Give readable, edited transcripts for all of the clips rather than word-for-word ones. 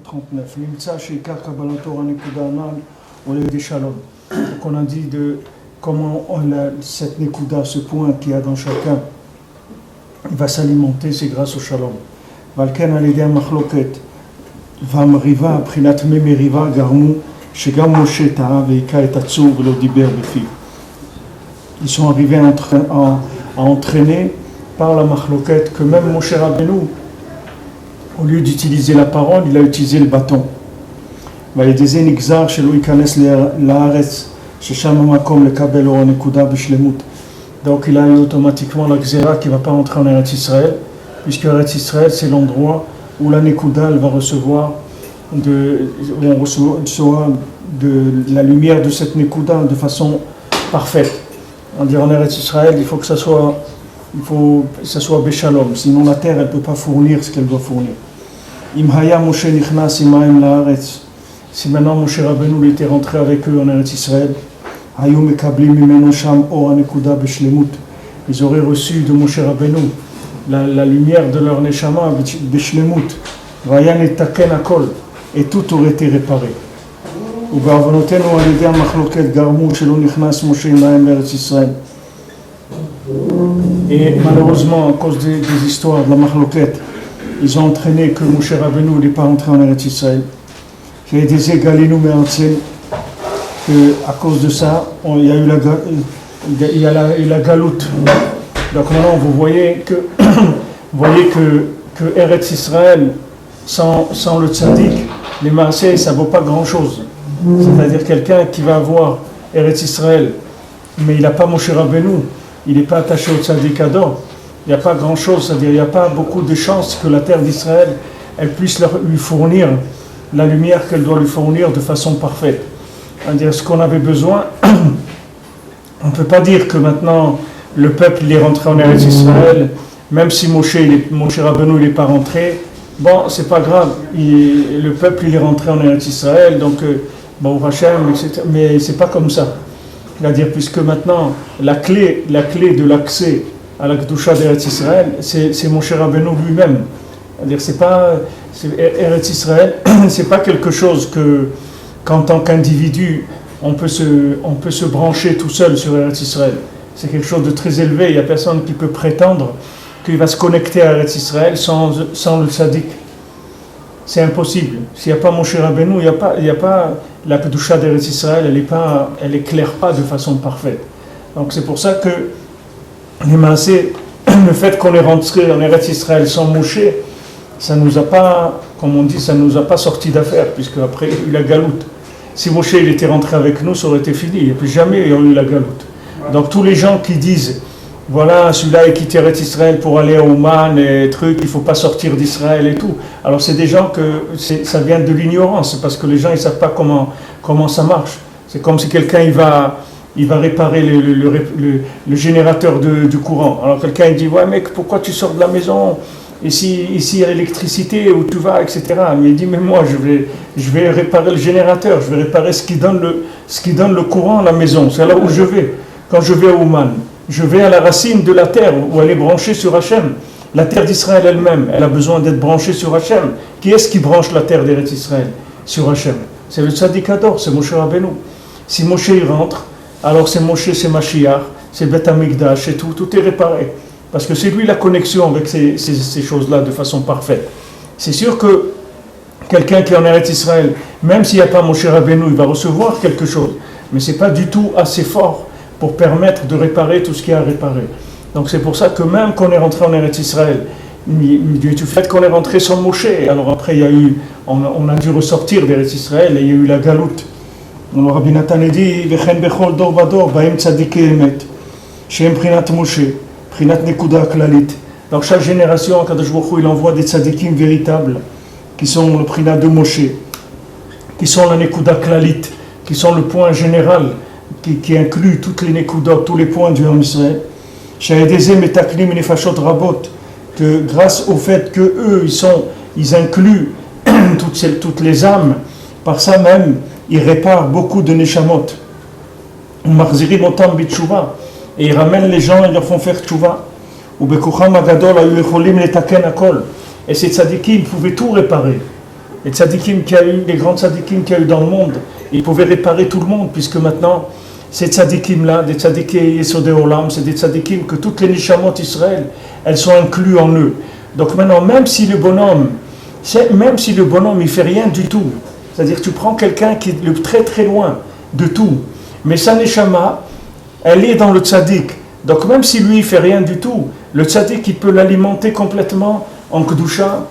39. Nimtsa sheikar kabalator anekuda anal ou les shalom. Donc on a dit de comment cette nekuda, ce point qu'il y a dans chacun, il va s'alimenter, c'est grâce au shalom. Valken alidea machloket vamriva prinat memeriva garmu shegam Moshe ta'a veika et atzur velo diber befi. Ils sont arrivés à entraîner par la machloket que même Moshe Rabbeinu, au lieu d'utiliser la parole, il a utilisé le bâton. Donc il a eu automatiquement la xéra qui ne va pas entrer en Eretz Israël, puisque Eretz Israël c'est l'endroit où la Nekuda elle va recevoir de la lumière de cette Nekuda de façon parfaite. On dit en Eretz Israël, il faut que ça soit Béchalom, sinon la terre elle ne peut pas fournir ce qu'elle doit fournir. Imhaya Moshe Nichnas Imaim Laaretz. Si maintenant Moshe Rabbeinu était rentré avec eux en Eretz Israël, Hayu Mekablim Mimeno Sham Or Anekuda Beshlemut. Ils auraient reçu de Moshe Rabbeinu la lumière de leur Neshama Beshlemut. Vayan et Taken Akol. Et tout aurait été réparé. ובעוונותינו על ידי המחלוקת גרמו שלא נכנס משה עמהם לארץ ישראל. Et malheureusement, à cause des histoires de la machloket, ils ont entraîné que Moshe Rabbeinu n'est pas entré en Eretz Israël. J'ai des égalinu me'atzem, qu'à cause de ça, il y a eu la galoute. Donc maintenant, vous voyez que Eretz Israël, sans le tzaddik, les maaseh, ça ne vaut pas grand-chose. C'est-à-dire quelqu'un qui va avoir Eretz Israël, mais il n'a pas Moshe Rabbeinu, il n'est pas attaché au tzaddik Ador, il n'y a pas grand-chose, c'est-à-dire il n'y a pas beaucoup de chances que la terre d'Israël elle puisse lui fournir la lumière qu'elle doit lui fournir de façon parfaite. C'est-à-dire ce qu'on avait besoin, on ne peut pas dire que maintenant le peuple il est rentré en Eretz Israël, même si Moshe Rabbeinu n'est pas rentré, bon c'est pas grave, le peuple il est rentré en Eretz Israël, donc bon Hachem, etc. Mais c'est pas comme ça. C'est-à-dire puisque maintenant la clé de l'accès à la Kedusha d'Eretz Israël, c'est Moshe Rabbeinu lui-même. C'est-à-dire Eretz Israël, c'est pas quelque chose qu'en tant qu'individu on peut se brancher tout seul sur Eretz Israël. C'est quelque chose de très élevé. Il n'y a personne qui peut prétendre qu'il va se connecter à Eretz Israël sans le tzaddik. C'est impossible. S'il n'y a pas Moshe Rabbeinu, il n'y a pas la Kedusha d'Eretz Israël, elle éclaire pas de façon parfaite. Donc c'est pour ça que le fait qu'on est rentré en Eretz Israël sans Moshe, ça nous a pas, comme on dit, ça nous a pas sorti d'affaire, puisque après il y a eu la galoute. Si Moshe il était rentré avec nous, ça aurait été fini, et puis jamais il y aurait eu la galoute. Donc tous les gens qui disent voilà, celui-là est quitté Eretz Israël pour aller à Ouman et trucs, il ne faut pas sortir d'Israël et tout. Alors c'est des gens ça vient de l'ignorance, parce que les gens ils ne savent pas comment ça marche. C'est comme si quelqu'un il va réparer le générateur du courant. Alors quelqu'un il dit ouais mec, pourquoi tu sors de la maison? Ici il y a l'électricité, où tu vas, etc. Mais il dit mais moi je vais réparer le générateur, je vais réparer ce qui donne le courant à la maison. C'est là où je vais. Quand je vais à Ouman, je vais à la racine de la terre où elle est branchée sur Hachem. La terre d'Israël elle-même, elle a besoin d'être branchée sur Hachem. Qui est-ce qui branche la terre d'Eretz Israël sur Hachem? C'est le tzaddik Ador, c'est Moshe Rabbeinu. Si Moshe y rentre, alors c'est Moshe, c'est Mashiach, c'est Beth Amikdash, c'est tout est réparé. Parce que c'est lui la connexion avec ces choses-là de façon parfaite. C'est sûr que quelqu'un qui est en Eretz Israël, même s'il n'y a pas Moshe Rabbeinu, il va recevoir quelque chose. Mais ce n'est pas du tout assez fort pour permettre de réparer tout ce qu'il y a à réparer. Donc c'est pour ça que même quand on est rentré en Eretz Israël, du fait qu'on est rentré sans Moshe, alors après on a dû ressortir d'Eretz Israël et il y a eu la galoute. Alors Rabbi Nathan dit Vechen bechol dor vador baim tzadikei emet shem prinat Moshe prinat nekuda klalit. Dans chaque génération, Kadosh Baruch Hu il envoie des tzadikim véritables qui sont le prinat de Moshe, qui sont la nekuda klalit, qui sont le point général qui inclut toutes les nekudot, tous les points du Ham Israël. Que grâce au fait que eux ils incluent toutes les âmes, par ça même ils réparent beaucoup de neshamot. Et ils ramènent les gens et leur font faire tchouva. Et ces tzadikim pouvaient tout réparer. les tzadikim qu'il y a eu, les grands tzadikim qu'il y a eu dans le monde, ils pouvaient réparer tout le monde, puisque maintenant, ces tzadikim-là, des tzadikim Yesodé Olam, c'est des tzadikim que toutes les nishamot Israël, elles sont incluses en eux. Donc maintenant, même si le bonhomme, il fait rien du tout, c'est-à-dire que tu prends quelqu'un qui est très très loin de tout, mais sa neshama, elle est dans le tzadik. Donc même si lui, il fait rien du tout, le tzadik, il peut l'alimenter complètement en kedusha.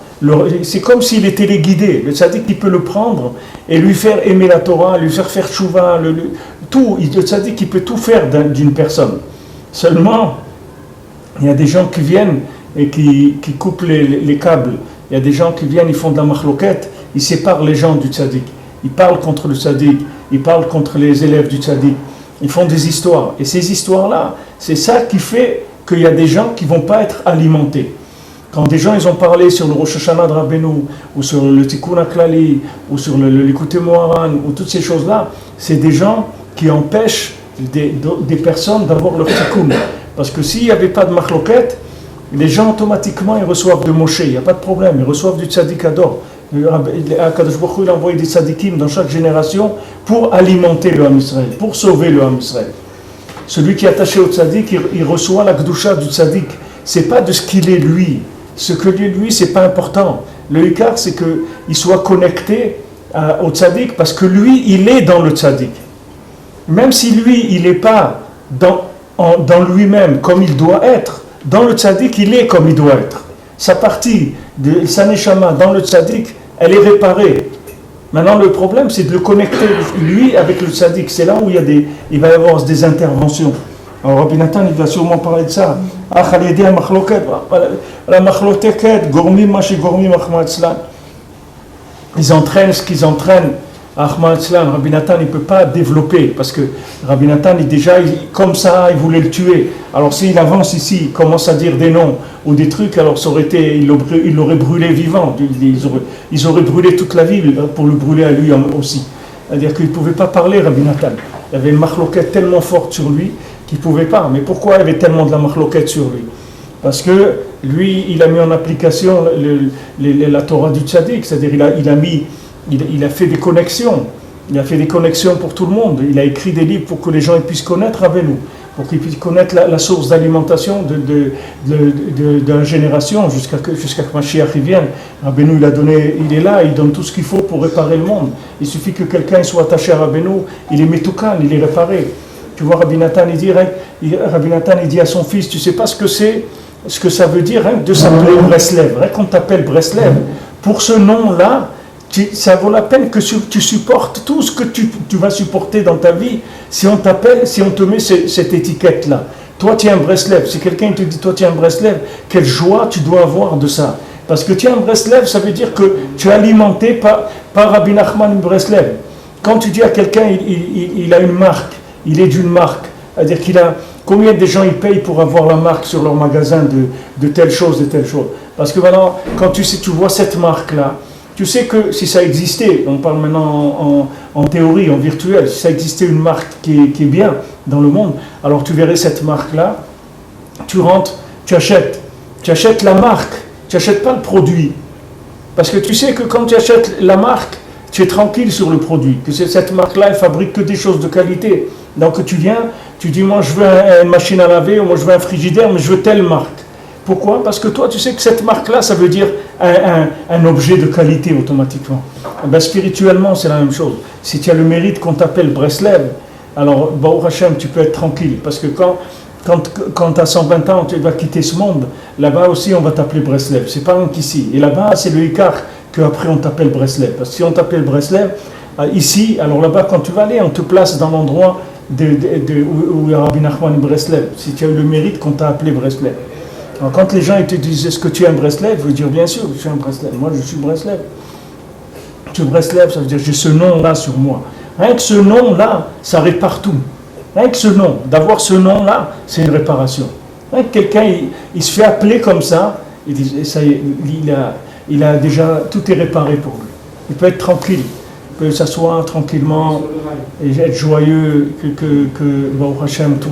C'est comme s'il était téléguidé. Le tzaddik, il peut le prendre et lui faire aimer la Torah, lui faire tchouva, tout. Le tzaddik, il peut tout faire d'une personne. Seulement, il y a des gens qui viennent et qui coupent les câbles. Il y a des gens qui viennent, ils font de la machloquette, ils séparent les gens du tzaddik. Ils parlent contre le tzaddik, ils parlent contre les élèves du tzaddik. Ils font des histoires. Et ces histoires-là, c'est ça qui fait qu'il y a des gens qui ne vont pas être alimentés. Quand des gens ils ont parlé sur le Rosh Hashanah de Rabbeinu, ou sur le Tikkun HaKlali, ou sur l'Écoute Moharan, ou toutes ces choses-là, c'est des gens qui empêchent des personnes d'avoir leur Tikkun. Parce que s'il n'y avait pas de machloket, les gens automatiquement ils reçoivent de Moshe, il n'y a pas de problème, ils reçoivent du Tzadik Ador. Akadosh Baruch Hu, il a envoyé des tzadikim dans chaque génération pour alimenter le Ham Israël, pour sauver le Ham Israël. Celui qui est attaché au tzadik, il reçoit la Kedusha du tzadik. C'est pas de ce qu'il est lui. Ce que lui, c'est pas important. Le hikar, c'est qu'il soit connecté au tzadik parce que lui, il est dans le tzadik. Même si lui, il n'est pas dans lui-même comme il doit être, dans le tzadik, il est comme il doit être. Sa partie de sa neshama dans le tzadik, elle est réparée. Maintenant, le problème, c'est de le connecter, lui, avec le tzaddik. C'est là où il va y avoir des interventions. Alors, Rabbi Nathan, il va sûrement parler de ça. Ils entraînent ce qu'ils entraînent. Ahmad Islam, Rabbi Nathan, il ne peut pas développer, parce que Rabbi Nathan, comme ça, il voulait le tuer. Alors, s'il avance ici, il commence à dire des noms ou des trucs, alors ça aurait été, il l'aurait brûlé vivant. Ils auraient brûlé toute la ville pour le brûler à lui aussi. C'est-à-dire qu'il ne pouvait pas parler, Rabbi Nathan. Il y avait une marloquette tellement forte sur lui qu'il ne pouvait pas. Mais pourquoi il y avait tellement de la marloquette sur lui? Parce que lui, il a mis en application la Torah du tzaddik, c'est-à-dire il a fait des connexions. Il a fait des connexions pour tout le monde. Il a écrit des livres pour que les gens puissent connaître Rabbeinu, pour qu'ils puissent connaître la source d'alimentation de la génération jusqu'à que Mashiach vienne. Rabbeinu, il est là, il donne tout ce qu'il faut pour réparer le monde. Il suffit que quelqu'un soit attaché à Rabbeinu, il est metoukan, il est réparé. Tu vois, Rabbi Nathan, il dit à son fils, tu sais pas ce que ça veut dire de s'appeler Breslev. Qu'on t'appelle Breslev, pour ce nom-là, ça vaut la peine que tu supportes tout ce que tu vas supporter dans ta vie si on te met cette étiquette-là. Toi, tu es un Breslev. Si quelqu'un te dit, toi, tu es un Breslev, quelle joie tu dois avoir de ça. Parce que tu es un Breslev, ça veut dire que tu es alimenté par Rabbi Nachman Breslev. Quand tu dis à quelqu'un, il a une marque, il est d'une marque, c'est-à-dire combien de gens ils payent pour avoir la marque sur leur magasin de telle chose, de telle chose. Parce que maintenant, quand tu vois cette marque-là, tu sais que si ça existait, on parle maintenant en théorie, en virtuel, si ça existait une marque qui est bien dans le monde, alors tu verrais cette marque-là, tu rentres, tu achètes la marque, tu n'achètes pas le produit. Parce que tu sais que quand tu achètes la marque, tu es tranquille sur le produit, que cette marque-là, elle fabrique que des choses de qualité. Donc tu viens, tu dis, moi je veux une machine à laver, ou moi je veux un frigidaire, mais je veux telle marque. Pourquoi? Parce que toi, tu sais que cette marque-là, ça veut dire un objet de qualité automatiquement. Ben, spirituellement, c'est la même chose. Si tu as le mérite qu'on t'appelle Breslev, alors, Baruch Hashem, tu peux être tranquille. Parce que quand tu as 120 ans, tu vas quitter ce monde, là-bas aussi, on va t'appeler Breslev. C'est pas rien qu'ici. Et là-bas, c'est le Ikar qu'après, on t'appelle Breslev. Parce que si on t'appelle Breslev, ici, alors là-bas, quand tu vas aller, on te place dans l'endroit où il y a Rabbi Nachman Breslev. Si tu as eu le mérite qu'on t'a appelé Breslev. Alors, quand les gens ils te disent est-ce que tu es un Breslev, je veux dire bien sûr je suis un Breslev. Moi je suis Breslev. Tu es Breslev, ça veut dire j'ai ce nom-là sur moi. Rien que ce nom-là, ça répare tout. Rien que ce nom, d'avoir ce nom-là, c'est une réparation. Rien que quelqu'un il se fait appeler comme ça, il a déjà tout est réparé pour lui. Il peut être tranquille, il peut s'asseoir tranquillement et être joyeux que Baruch Hashem, tout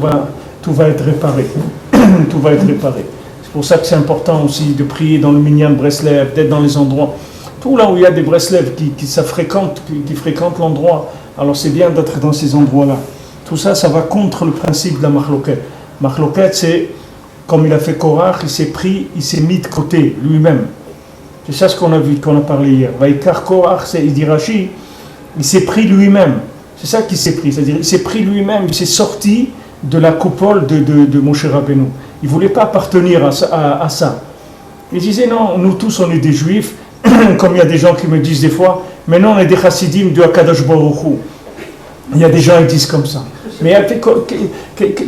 va être réparé. Tout va être réparé. C'est pour ça que c'est important aussi de prier dans le Minyan Breslev, d'être dans les endroits Tout là où il y a des Breslev qui fréquentent l'endroit, alors c'est bien d'être dans ces endroits-là. Tout ça, ça va contre le principe de la Mahloket. Mahloket, c'est, comme il a fait Korach, il s'est mis de côté lui-même. C'est ça ce qu'on a parlé hier. Vaikar Korach, il dit Rashi, il s'est pris lui-même. C'est ça qu'il s'est pris. C'est-à-dire, il s'est pris lui-même, il s'est sorti de la coupole de Moshe Rabbeinu. Il ne voulait pas appartenir à ça. Il disait non, nous tous on est des juifs, comme il y a des gens qui me disent des fois, mais non, on est des chassidim de Akadosh Baruch Hu. Il y a des gens qui disent comme ça. Mais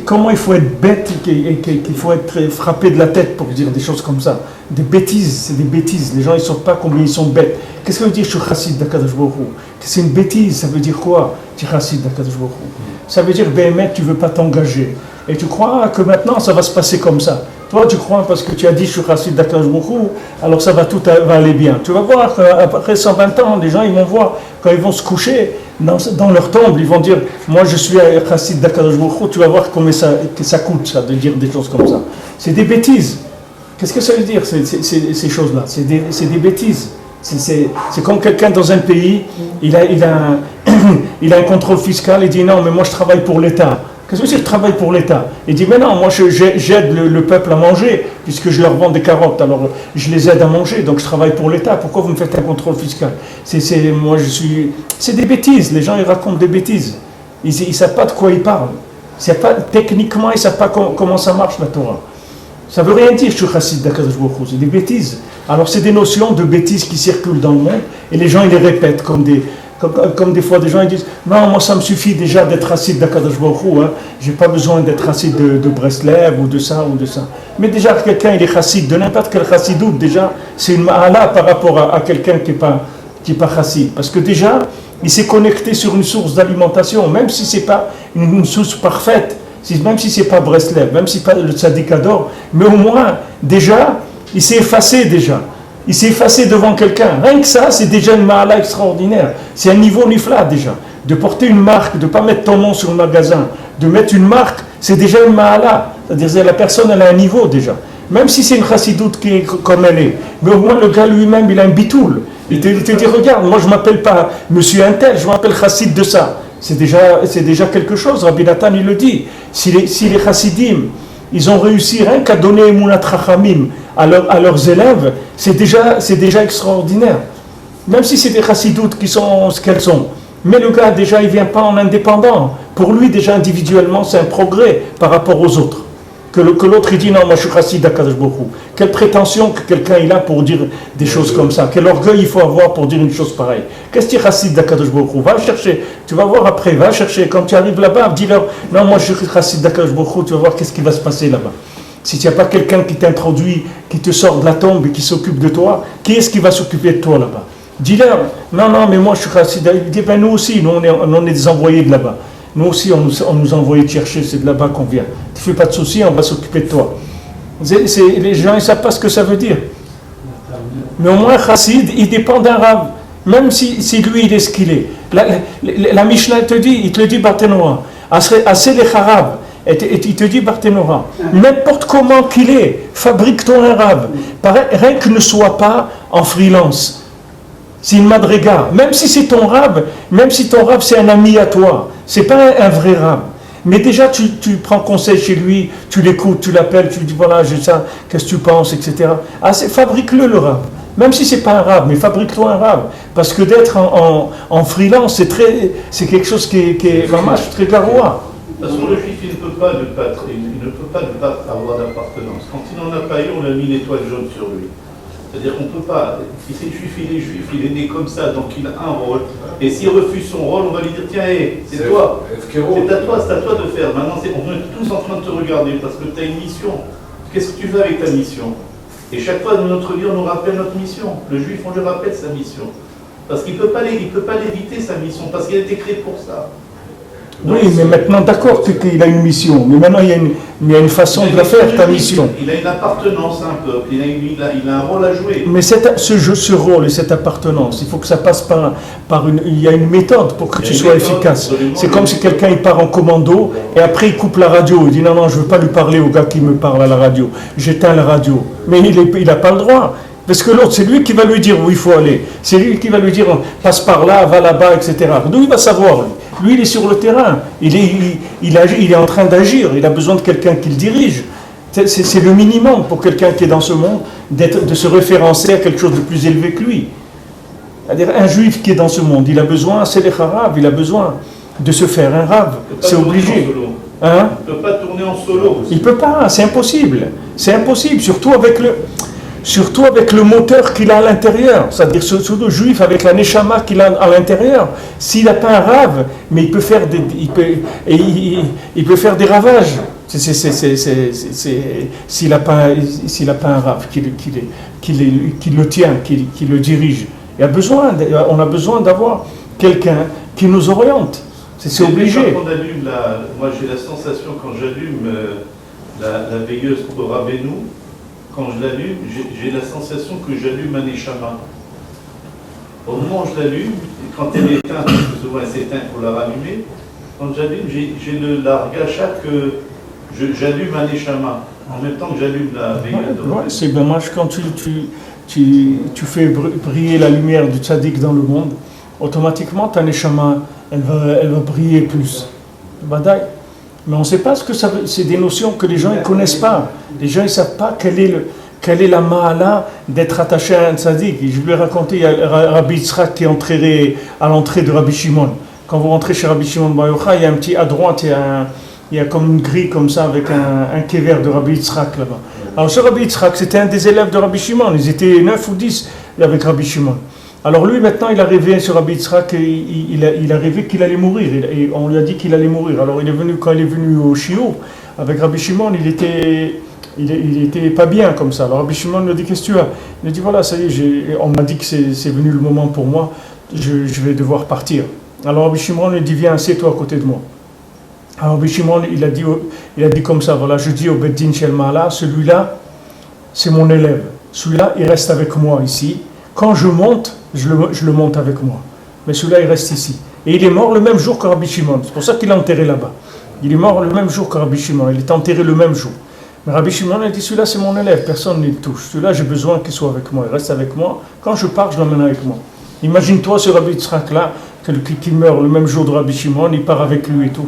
comment il faut être bête et qu'il faut être frappé de la tête pour dire des choses comme ça. Des bêtises, c'est des bêtises. Les gens ils ne savent pas combien ils sont bêtes. Qu'est-ce que ça veut dire je suis chassid d'Akadosh Baruch Hu? C'est une bêtise, ça veut dire quoi? Tu es chassid d'Akadosh Baruch Hu. Ça veut dire Béhémet, tu ne veux pas t'engager. Et tu crois que maintenant ça va se passer comme ça. Toi tu crois parce que tu as dit je suis chassid d'Akadosh Baruch Hu, alors ça va va aller bien. Tu vas voir qu'après 120 ans, les gens ils vont voir, quand ils vont se coucher dans leur tombe, ils vont dire moi je suis chassid d'Akadosh Baruch Hu, tu vas voir combien ça coûte ça, de dire des choses comme ça. C'est des bêtises. Qu'est-ce que ça veut dire ces choses-là? C'est des bêtises. C'est comme quelqu'un dans un pays, il a un contrôle fiscal, il dit non mais moi je travaille pour l'État. Qu'est-ce que c'est que je travaille pour l'État? Il dit mais non, moi j'aide le peuple à manger, puisque je leur vends des carottes, alors je les aide à manger, donc je travaille pour l'État. Pourquoi vous me faites un contrôle fiscal? C'est des bêtises, les gens ils racontent des bêtises. Ils ne savent pas de quoi ils parlent. Techniquement, ils ne savent pas comment ça marche la Torah. Ça ne veut rien dire, je suis chassid d'Akadosh Baruch Hu, c'est des bêtises. Alors c'est des notions de bêtises qui circulent dans le monde, et les gens ils les répètent comme des fois des gens ils disent non, moi ça me suffit déjà d'être chassid d'Akadosh Baruch Hu, hein. J'ai pas besoin d'être chassid de Breslev ou de ça ou de ça. Mais déjà quelqu'un il est chassid de n'importe quel chassidoute, déjà c'est une ma'ala par rapport à quelqu'un qui est pas chassid, parce que déjà il s'est connecté sur une source d'alimentation, même si c'est pas une source parfaite, même si c'est pas Breslev, même si c'est pas le Tzaddik Ador, mais au moins déjà il s'est effacé déjà. Il s'est effacé devant quelqu'un. Rien que ça, c'est déjà une ma'ala extraordinaire. C'est un niveau nifla déjà. De porter une marque, de ne pas mettre ton nom sur le magasin, de mettre une marque, c'est déjà une ma'ala. C'est-à-dire que la personne, elle a un niveau déjà. Même si c'est une chassidoute qui est comme elle est. Mais au moins, le gars lui-même, il a un bitoul. Il te dit, regarde, moi je ne m'appelle pas monsieur Intel, je m'appelle chassid de ça. C'est déjà quelque chose. Rabbi Nathan, il le dit. Si les chassidim, ils ont réussi rien qu'à donner Emunat Chachamim à leurs élèves, c'est déjà extraordinaire. Même si c'est des chassidoutes qui sont ce qu'elles sont. Mais le gars, déjà, il ne vient pas en indépendant. Pour lui, déjà, individuellement, c'est un progrès par rapport aux autres. Que l'autre, il dit, non, moi, je suis chassid d'Akadosh Baruch Hu. Quelle prétention que quelqu'un il a pour dire des choses comme ça. Quel orgueil il faut avoir pour dire une chose pareille. Qu'est-ce que tu es chassid d'Akadosh Baruch Hu? Va chercher. Tu vas voir après. Va chercher. Quand tu arrives là-bas, dis-leur, non, moi, je suis chassid d'Akadosh Baruch Hu. Tu vas voir qu'est-ce qui va se passer là-bas. Si tu n'as pas quelqu'un qui t'introduit, qui te sort de la tombe et qui s'occupe de toi, qui est-ce qui va s'occuper de toi là-bas? Dis-leur, non, mais moi je suis chassid. Il dit, ben nous aussi, nous on est des envoyés de là-bas. Nous aussi, on nous a envoyés te chercher, c'est de là-bas qu'on vient. Tu ne fais pas de soucis, on va s'occuper de toi. Les gens, ils ne savent pas ce que ça veut dire. Mais au moins, chassid, il dépend d'un rab. Même si lui, il est ce qu'il est. La Mishnah, il te le dit, Barthénoa. Assez les charab. Et il te dit, Barthénora, n'importe comment qu'il est, fabrique-toi un rab. Rien que ne soit pas en freelance. C'est une madriga. Même si c'est ton rab, c'est un ami à toi. C'est pas un vrai rab. Mais déjà, tu prends conseil chez lui, tu l'écoutes, tu l'appelles, tu lui dis, voilà, j'ai ça, qu'est-ce que tu penses, etc. Fabrique-le rab. Même si c'est pas un rab, mais fabrique-toi un rab. Parce que d'être en freelance, c'est quelque chose qui est vraiment très garoua. De toute façon, le juif, il ne peut pas ne pas avoir d'appartenance. Quand il n'en a pas eu, on a mis l'étoile jaune sur lui. C'est-à-dire qu'on ne peut pas. Si c'est juif, il est né comme ça, donc il a un rôle. Et s'il refuse son rôle, on va lui dire tiens, c'est toi. C'est à toi de faire. Maintenant, on est tous en train de te regarder parce que tu as une mission. Qu'est-ce que tu veux avec ta mission? Et chaque fois dans notre vie, on nous rappelle notre mission. Le juif, on lui rappelle sa mission. Parce qu'il ne peut pas l'éviter, sa mission, parce qu'il a été créé pour ça. Oui, mais maintenant, d'accord qu'il a une mission, mais maintenant il y a une façon de la faire, ta mission. Il a une appartenance à un peuple, il a un rôle à jouer. Mais ce rôle et cette appartenance, il faut que ça passe il y a une méthode pour que tu sois efficace. C'est comme si quelqu'un il part en commando et après il coupe la radio, il dit non, je ne veux pas lui parler au gars qui me parle à la radio, j'éteins la radio. Mais il n'a pas le droit. Parce que l'autre, c'est lui qui va lui dire où il faut aller. C'est lui qui va lui dire passe par là, va là-bas, etc. D'où il va savoir, lui. Lui, il est sur le terrain. Il est en train d'agir. Il a besoin de quelqu'un qui le dirige. C'est le minimum pour quelqu'un qui est dans ce monde, de se référencer à quelque chose de plus élevé que lui. C'est-à-dire, un juif qui est dans ce monde, il a besoin, c'est les Harav, il a besoin de se faire un rave. C'est obligé. Hein? Il ne peut pas tourner en solo. Il ne peut pas, c'est impossible. C'est impossible, surtout avec le moteur qu'il a à l'intérieur. C'est-à-dire, surtout le juif avec la neshama qu'il a à l'intérieur. S'il n'a pas un rave, mais il peut faire des ravages. S'il n'a pas un rave qui le tient, qui le dirige. On a besoin d'avoir quelqu'un qui nous oriente. C'est obligé. Quand on allume moi j'ai la sensation quand j'allume la veilleuse pour Rabbeinu, quand je l'allume, j'ai la sensation que j'allume un neshama. Au moment où je l'allume, quand elle est éteinte, parce que souvent elle s'éteint pour la rallumer, quand j'allume, j'ai la regacha que j'allume un neshama, en même temps que j'allume la veilleuse. Ouais, c'est dommage quand tu fais briller la lumière du tzaddik dans le monde, automatiquement ta neshama, elle va briller plus. Badaï. Mais on ne sait pas ce que ça veut. C'est des notions que les gens ne connaissent pas. Les gens ne savent pas quelle est la ma'ala d'être attaché à un tzaddik. Je vais raconter, il y a Rabbi Yitzhak qui est entré à l'entrée de Rabbi Shimon. Quand vous rentrez chez Rabbi Shimon Bar Yochai, il y a un petit à droite, il y a comme une grille comme ça avec un kéver de Rabbi Yitzhak là-bas. Alors ce Rabbi Yitzhak, c'était un des élèves de Rabbi Shimon. Ils étaient 9 ou 10 avec Rabbi Shimon. Alors lui, maintenant, il a rêvé sur Rabbi Yitzhak, il a rêvé qu'il allait mourir. Et on lui a dit qu'il allait mourir. Alors quand il est venu au Shiur, avec Rabbi Shimon, il était pas bien comme ça. Alors Rabbi Shimon lui a dit, qu'est-ce que tu as? Il a dit, voilà, ça y est, on m'a dit que c'est venu le moment pour moi, je vais devoir partir. Alors Rabbi Shimon lui dit, viens, assieds-toi à côté de moi. Alors Rabbi Shimon, il a dit comme ça, voilà, je dis au Beddin Shel Ma'ala, celui-là, c'est mon élève. Celui-là, il reste avec moi ici. Quand je monte, je le monte avec moi. Mais celui-là, il reste ici. Et il est mort le même jour que Rabbi Shimon. C'est pour ça qu'il est enterré là-bas. Il est mort le même jour que Rabbi Shimon. Il est enterré le même jour. Mais Rabbi Shimon a dit, celui-là, c'est mon élève. Personne ne le touche. Celui-là, j'ai besoin qu'il soit avec moi. Il reste avec moi. Quand je pars, je l'emmène avec moi. Imagine-toi ce Rabbi Yitzhak-là, qui meurt le même jour de Rabbi Shimon, il part avec lui et tout.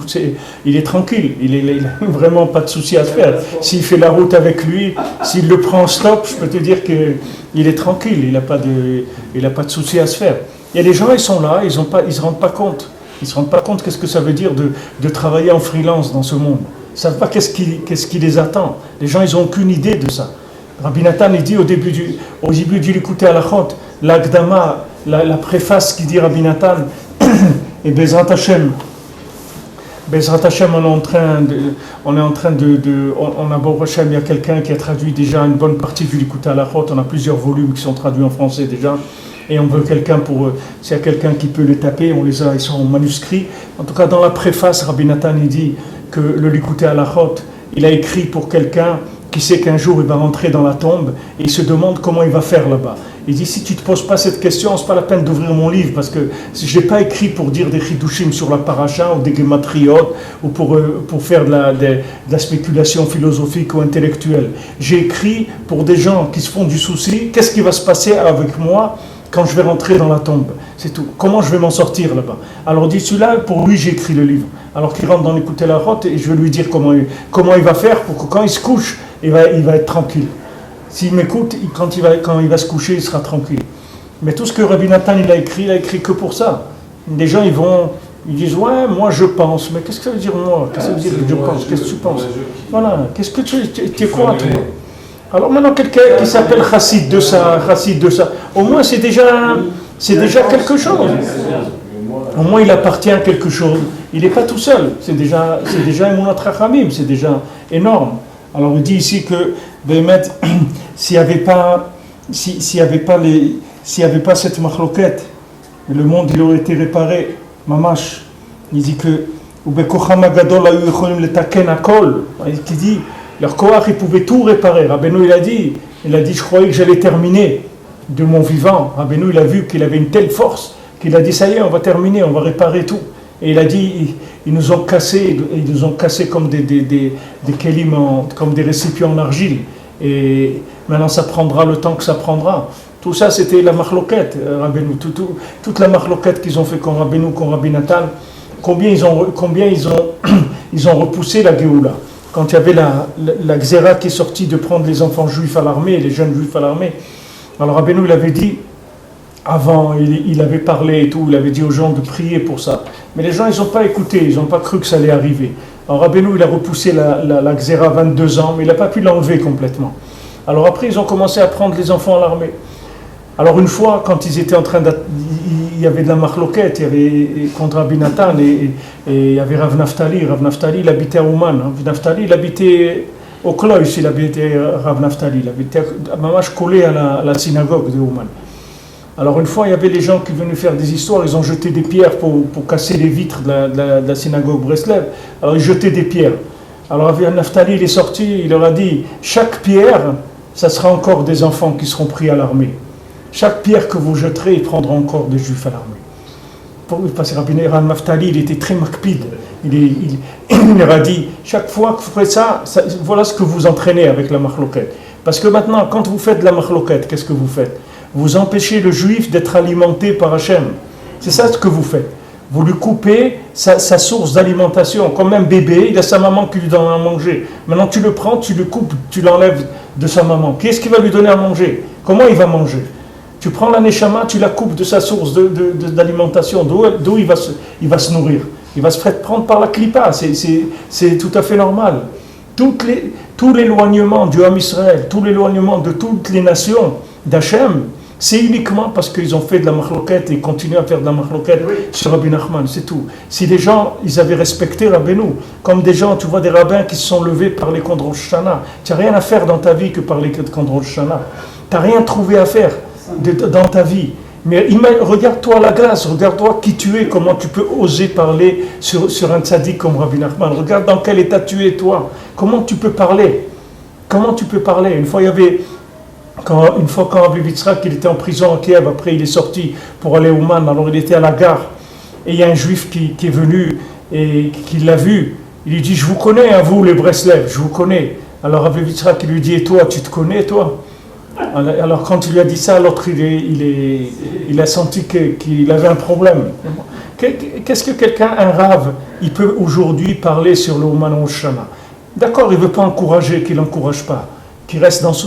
Il est tranquille. Il n'a vraiment pas de souci à se faire. S'il fait la route avec lui, s'il le prend en stop, je peux te dire qu'il est tranquille. Il n'a pas de souci à se faire. Il y a des gens, ils sont là, ils ne se rendent pas compte. Ils ne se rendent pas compte qu'est-ce que ça veut dire de travailler en freelance dans ce monde. Ils ne savent pas qu'est-ce qui les attend. Les gens, ils n'ont aucune idée de ça. Rabbi Nathan, il dit au début du Likutei Halachot, l'Agdama, la préface qui dit Rabbi Nathan, et Bezrat Hashem, on a Baruch Hashem, il y a quelqu'un qui a traduit déjà une bonne partie du Likutei Halachot, on a plusieurs volumes qui sont traduits en français déjà, et on veut quelqu'un s'il y a quelqu'un qui peut les taper, ils sont en manuscrit. En tout cas, dans la préface, Rabbi Nathan, il dit que le Likutei Halachot, il a écrit pour quelqu'un qui sait qu'un jour il va rentrer dans la tombe et il se demande comment il va faire là-bas. Il dit, si tu ne te poses pas cette question, ce n'est pas la peine d'ouvrir mon livre, parce que je n'ai pas écrit pour dire des chidushim sur la paracha ou des gematriot ou pour faire de la spéculation philosophique ou intellectuelle. J'ai écrit pour des gens qui se font du souci, qu'est-ce qui va se passer avec moi quand je vais rentrer dans la tombe. C'est tout. Comment je vais m'en sortir là-bas. Alors il dit, celui-là, pour lui, j'ai écrit le livre. Alors qu'il rentre dans l'Likutei Halachot et je vais lui dire comment il va faire pour que quand il se couche, il va être tranquille. S'il m'écoute, quand il va se coucher, il sera tranquille. Mais tout ce que Rabbi Nathan il a écrit que pour ça. Des gens, ils disent, ouais, moi je pense. Mais qu'est-ce que ça veut dire moi? Qu'est-ce que ça veut dire je pense? Qu'est-ce que tu penses? Voilà. Qu'est-ce que tu crois, toi? Alors maintenant, quelqu'un qui s'appelle chassid de ça, au moins c'est déjà quelque chose. Au moins il appartient à quelque chose. Il n'est pas tout seul. C'est déjà Emunat Chachamim, c'est déjà énorme. Alors on dit ici que s'il n'y avait pas cette machloket, le monde il aurait été réparé. Mamash, il dit que qui dit leur koach, ils pouvaient tout réparer. Rabbeinu il a dit, je croyais que j'allais terminer de mon vivant. Rabbeinu il a vu qu'il avait une telle force qu'il a dit, ça y est, on va terminer, on va réparer tout. Et il a dit, ils nous ont cassé comme des kelim, comme des récipients en argile. et maintenant ça prendra le temps que ça prendra. Tout ça, c'était la marloquette, Rabbeinu. Toute la marloquette qu'ils ont fait comme Rabbeinu, comme Rabbi Nathan, combien ils ont repoussé la Géoula. Quand il y avait la Xéra qui est sortie de prendre les enfants juifs à l'armée, les jeunes juifs à l'armée, alors Rabbeinu, il avait dit, avant, il avait parlé et tout, il avait dit aux gens de prier pour ça. Mais les gens, ils n'ont pas écouté, ils n'ont pas cru que ça allait arriver. Alors Rabbeinu, il a repoussé la Xéra 22 ans, mais il n'a pas pu l'enlever complètement. Alors après, ils ont commencé à prendre les enfants à l'armée. Alors une fois, quand ils étaient en train il y avait de la marloquette, il y avait contre Rabbi Nathan et il y avait Rav Naftali. Rav Naftali, il habitait à Ouman. Rav Naftali, il habitait au Klois, il habitait Rav Naftali. Il habitait mamash collé à la synagogue de Ouman. Alors une fois, il y avait les gens qui venaient faire des histoires, ils ont jeté des pierres pour casser les vitres de la synagogue Breslev. Alors ils jetaient des pierres. Alors Rav Naftali, il est sorti, il leur a dit, chaque pierre, ça sera encore des enfants qui seront pris à l'armée. Chaque pierre que vous jeterez, ils prendront encore des juifs à l'armée. Parce que Rabbi Naftali, il était très makpid. Il leur a dit, chaque fois que vous faites ça, voilà ce que vous entraînez avec la marloquette. Parce que maintenant, quand vous faites de la marloquette, qu'est-ce que vous faites? Vous empêchez le juif d'être alimenté par Hachem. C'est ça ce que vous faites. Vous lui coupez sa source d'alimentation. Comme un bébé, il a sa maman qui lui donne à manger. Maintenant, tu le prends, tu le coupes, tu l'enlèves de sa maman. Qui est-ce qui va lui donner à manger? Comment il va manger? Tu prends la neshama, tu la coupes de sa source d'alimentation, d'où il va se nourrir. Il va se faire prendre par la clipa, c'est tout à fait normal. Tout l'éloignement du Ham Israël, tout l'éloignement de toutes les nations d'Hachem, c'est uniquement parce qu'ils ont fait de la marloquette et continuent à faire de la marloquette sur Rabbi Nachman, c'est tout. Si les gens, ils avaient respecté Rabbeinu, comme des gens, tu vois, des rabbins qui se sont levés par les camps de Rosh Hashanah, tu n'as rien à faire dans ta vie que par les camps de Rosh Hashanah. Tu n'as rien trouvé à faire dans ta vie. Mais regarde-toi à la glace, regarde-toi qui tu es, comment tu peux oser parler sur un tzaddik comme Rabbi Nachman. Regarde dans quel état tu es, toi. Comment tu peux parler? Comment tu peux parler? Une fois, quand Rabbi Yitzhak, il était en prison à Kiev, après il est sorti pour aller au Man, alors il était à la gare, et il y a un juif qui est venu et qui l'a vu. Il lui dit, je vous connais, hein, vous les Breslev, je vous connais. Alors Rabbi Yitzhak, il lui dit, et toi, tu te connais, toi? Alors quand il lui a dit ça, l'autre il a senti qu'il avait un problème. Qu'est-ce que quelqu'un, un rave, il peut aujourd'hui parler sur le Ouman Rosh Hashanah? D'accord, il ne veut pas encourager, qu'il n'encourage pas,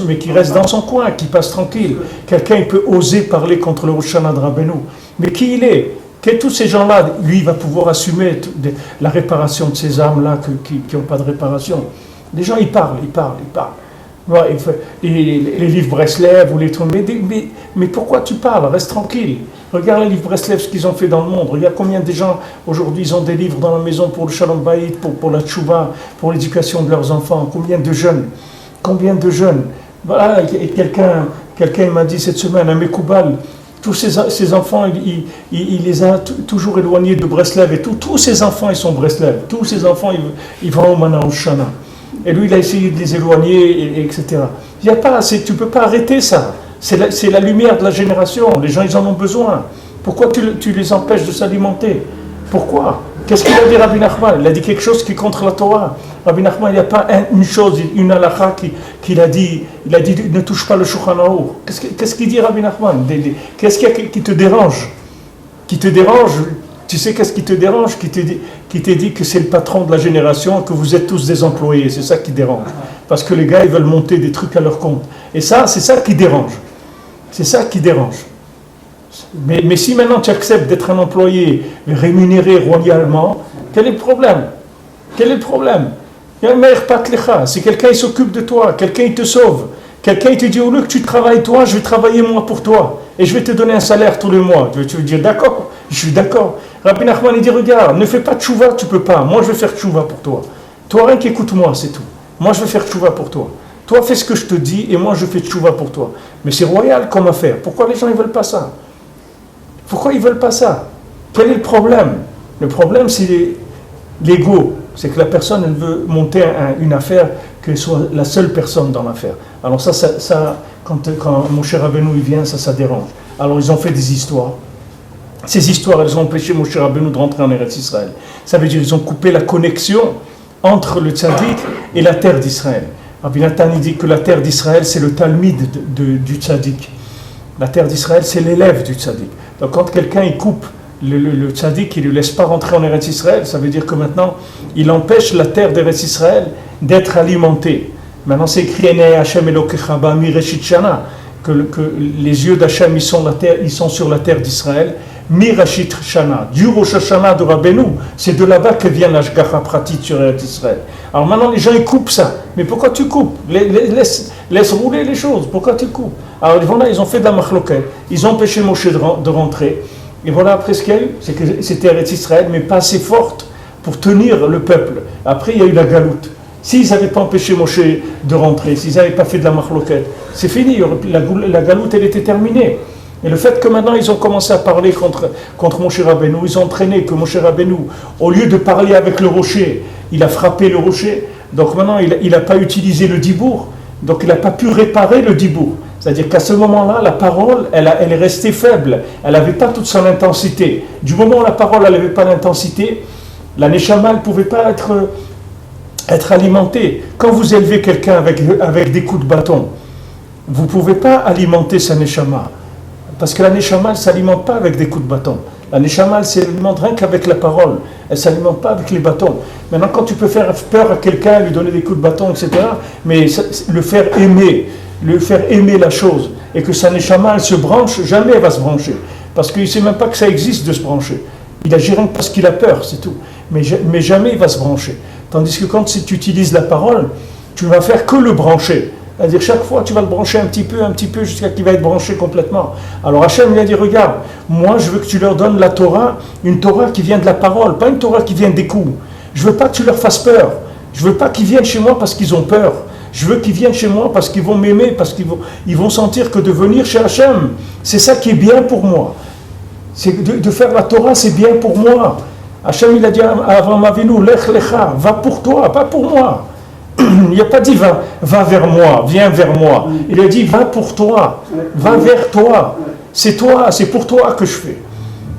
mais qu'il reste dans son coin, qu'il passe tranquille. Quelqu'un, il peut oser parler contre le Rosh Hashanah de Rabbeinu. Mais qui il est? Que tous ces gens-là, lui, il va pouvoir assumer la réparation de ces âmes-là qui n'ont pas de réparation. Les gens, ils parlent. Ouais, les livres Breslev ou les trucs, mais pourquoi tu parles? Reste tranquille. Regarde les livres Breslev, ce qu'ils ont fait dans le monde. Regarde combien de gens aujourd'hui ils ont des livres dans la maison pour le Shalom Bayit, pour la tchouva, pour l'éducation de leurs enfants. Combien de jeunes. Voilà, et quelqu'un m'a dit cette semaine, un Mekoubal, tous ces enfants, il les a toujours éloignés de Breslev. Et tous ces enfants, ils sont Breslev. Tous ces enfants, ils vont au Mana Oshana. Et lui, il a essayé de les éloigner, etc. Il y a pas, tu ne peux pas arrêter ça. C'est la lumière de la génération. Les gens, ils en ont besoin. Pourquoi tu les empêches de s'alimenter? Pourquoi? Qu'est-ce qu'il a dit Rabbi Nachman? Il a dit quelque chose qui est contre la Torah. Rabbi Nachman, il n'y a pas une chose, une halakha qu'il a dit. Il a dit ne touche pas le Shulchan Aruch. Qu'est-ce qu'il dit Rabbi Nachman? Qu'est-ce qu'il y a qui te dérange? Tu sais qu'est-ce qui te dérange? Qui te dit que c'est le patron de la génération, que vous êtes tous des employés. C'est ça qui dérange. Parce que les gars, ils veulent monter des trucs à leur compte. Et ça, c'est ça qui dérange. C'est ça qui dérange. Mais si maintenant tu acceptes d'être un employé rémunéré royalement, quel est le problème? Il y a un meilleur patlecha. Si quelqu'un il s'occupe de toi, quelqu'un il te sauve, quelqu'un il te dit au lieu que tu travailles toi, je vais travailler moi pour toi. Et je vais te donner un salaire tous les mois. Tu veux dire d'accord? Je suis d'accord. Rabbi Nachman il dit regarde, ne fais pas de tchouva, tu peux pas. Moi je vais faire tchouva pour toi. Toi rien qu'écoute-moi, c'est tout. Moi je vais faire tchouva pour toi. Toi fais ce que je te dis et moi je fais tchouva pour toi. Mais c'est royal comme affaire. Pourquoi les gens ils veulent pas ça? Pourquoi ils veulent pas ça? Quel est le problème? Le problème c'est l'ego. C'est que la personne elle veut monter une affaire, qu'elle soit la seule personne dans l'affaire. Alors ça quand mon cher Rabbeinu il vient, ça dérange. Alors ils ont fait des histoires. Ces histoires, elles ont empêché mon cher Rabbeinu de rentrer en Eretz Israël. Ça veut dire qu'ils ont coupé la connexion entre le tzaddik et la terre d'Israël. Rabbi Nathan il dit que la terre d'Israël c'est le talmid du tzaddik. La terre d'Israël c'est l'élève du tzaddik. Donc quand quelqu'un il coupe le tzaddik, il ne le laisse pas rentrer en Eretz Israël, ça veut dire que maintenant il empêche la terre d'Eretz Israël d'être alimentée. Maintenant c'est écrit Hashem Elokecha Ba'ami Reshit Shana, que les yeux d'Hachem ils sont sur la terre d'Israël. Mirashit Shana, du Rosh Hashanah de Rabbeinu, c'est de là-bas que vient l'Ashgacha pratique sur Eretz Israël. Alors maintenant les gens ils coupent ça, mais pourquoi tu coupes? Laisse rouler les choses, pourquoi tu coupes? Alors voilà, ils ont fait de la machloket, ils ont empêché Moshe de rentrer, et voilà après ce qu'il y a eu, c'est que c'était Eretz Israël, mais pas assez forte pour tenir le peuple. Après il y a eu la galoute. S'ils n'avaient pas empêché Moshe de rentrer, s'ils n'avaient pas fait de la machloket, c'est fini, la galoute elle était terminée. Et le fait que maintenant ils ont commencé à parler contre Moshe Rabbeinu, ils ont entraîné que Moshe Rabbeinu, au lieu de parler avec le rocher, il a frappé le rocher, donc maintenant il n'a pas utilisé le dibour, donc il n'a pas pu réparer le dibour. C'est-à-dire qu'à ce moment-là, la parole, elle est restée faible, elle n'avait pas toute son intensité. Du moment où la parole n'avait pas l'intensité, la neshama ne pouvait pas être alimentée. Quand vous élevez quelqu'un avec des coups de bâton, vous ne pouvez pas alimenter sa neshama. Parce que la neshama, elle ne s'alimente pas avec des coups de bâton. La neshama, elle s'alimente rien qu'avec la parole. Elle ne s'alimente pas avec les bâtons. Maintenant, quand tu peux faire peur à quelqu'un, lui donner des coups de bâton, etc., mais le faire aimer la chose, et que sa neshama, elle se branche, jamais elle va se brancher. Parce qu'il ne sait même pas que ça existe de se brancher. Il agit rien que parce qu'il a peur, c'est tout. Mais jamais il va se brancher. Tandis que quand tu utilises la parole, tu ne vas faire que le brancher. C'est-à-dire chaque fois tu vas le brancher un petit peu jusqu'à qu'il va être branché complètement. Alors Hachem il a dit regarde, moi je veux que tu leur donnes la Torah, une Torah qui vient de la parole, pas une Torah qui vient des coups. Je veux pas que tu leur fasses peur. Je veux pas qu'ils viennent chez moi parce qu'ils ont peur. Je veux qu'ils viennent chez moi parce qu'ils vont m'aimer, parce qu'ils vont sentir que de venir chez Hachem, c'est ça qui est bien pour moi. C'est de faire la Torah, c'est bien pour moi. Hachem il a dit à Avraham Avinu, lech lecha, va pour toi, pas pour moi. Il n'a pas dit va vers moi, viens vers moi. Il a dit va pour toi, va vers toi. C'est toi, c'est pour toi que je fais.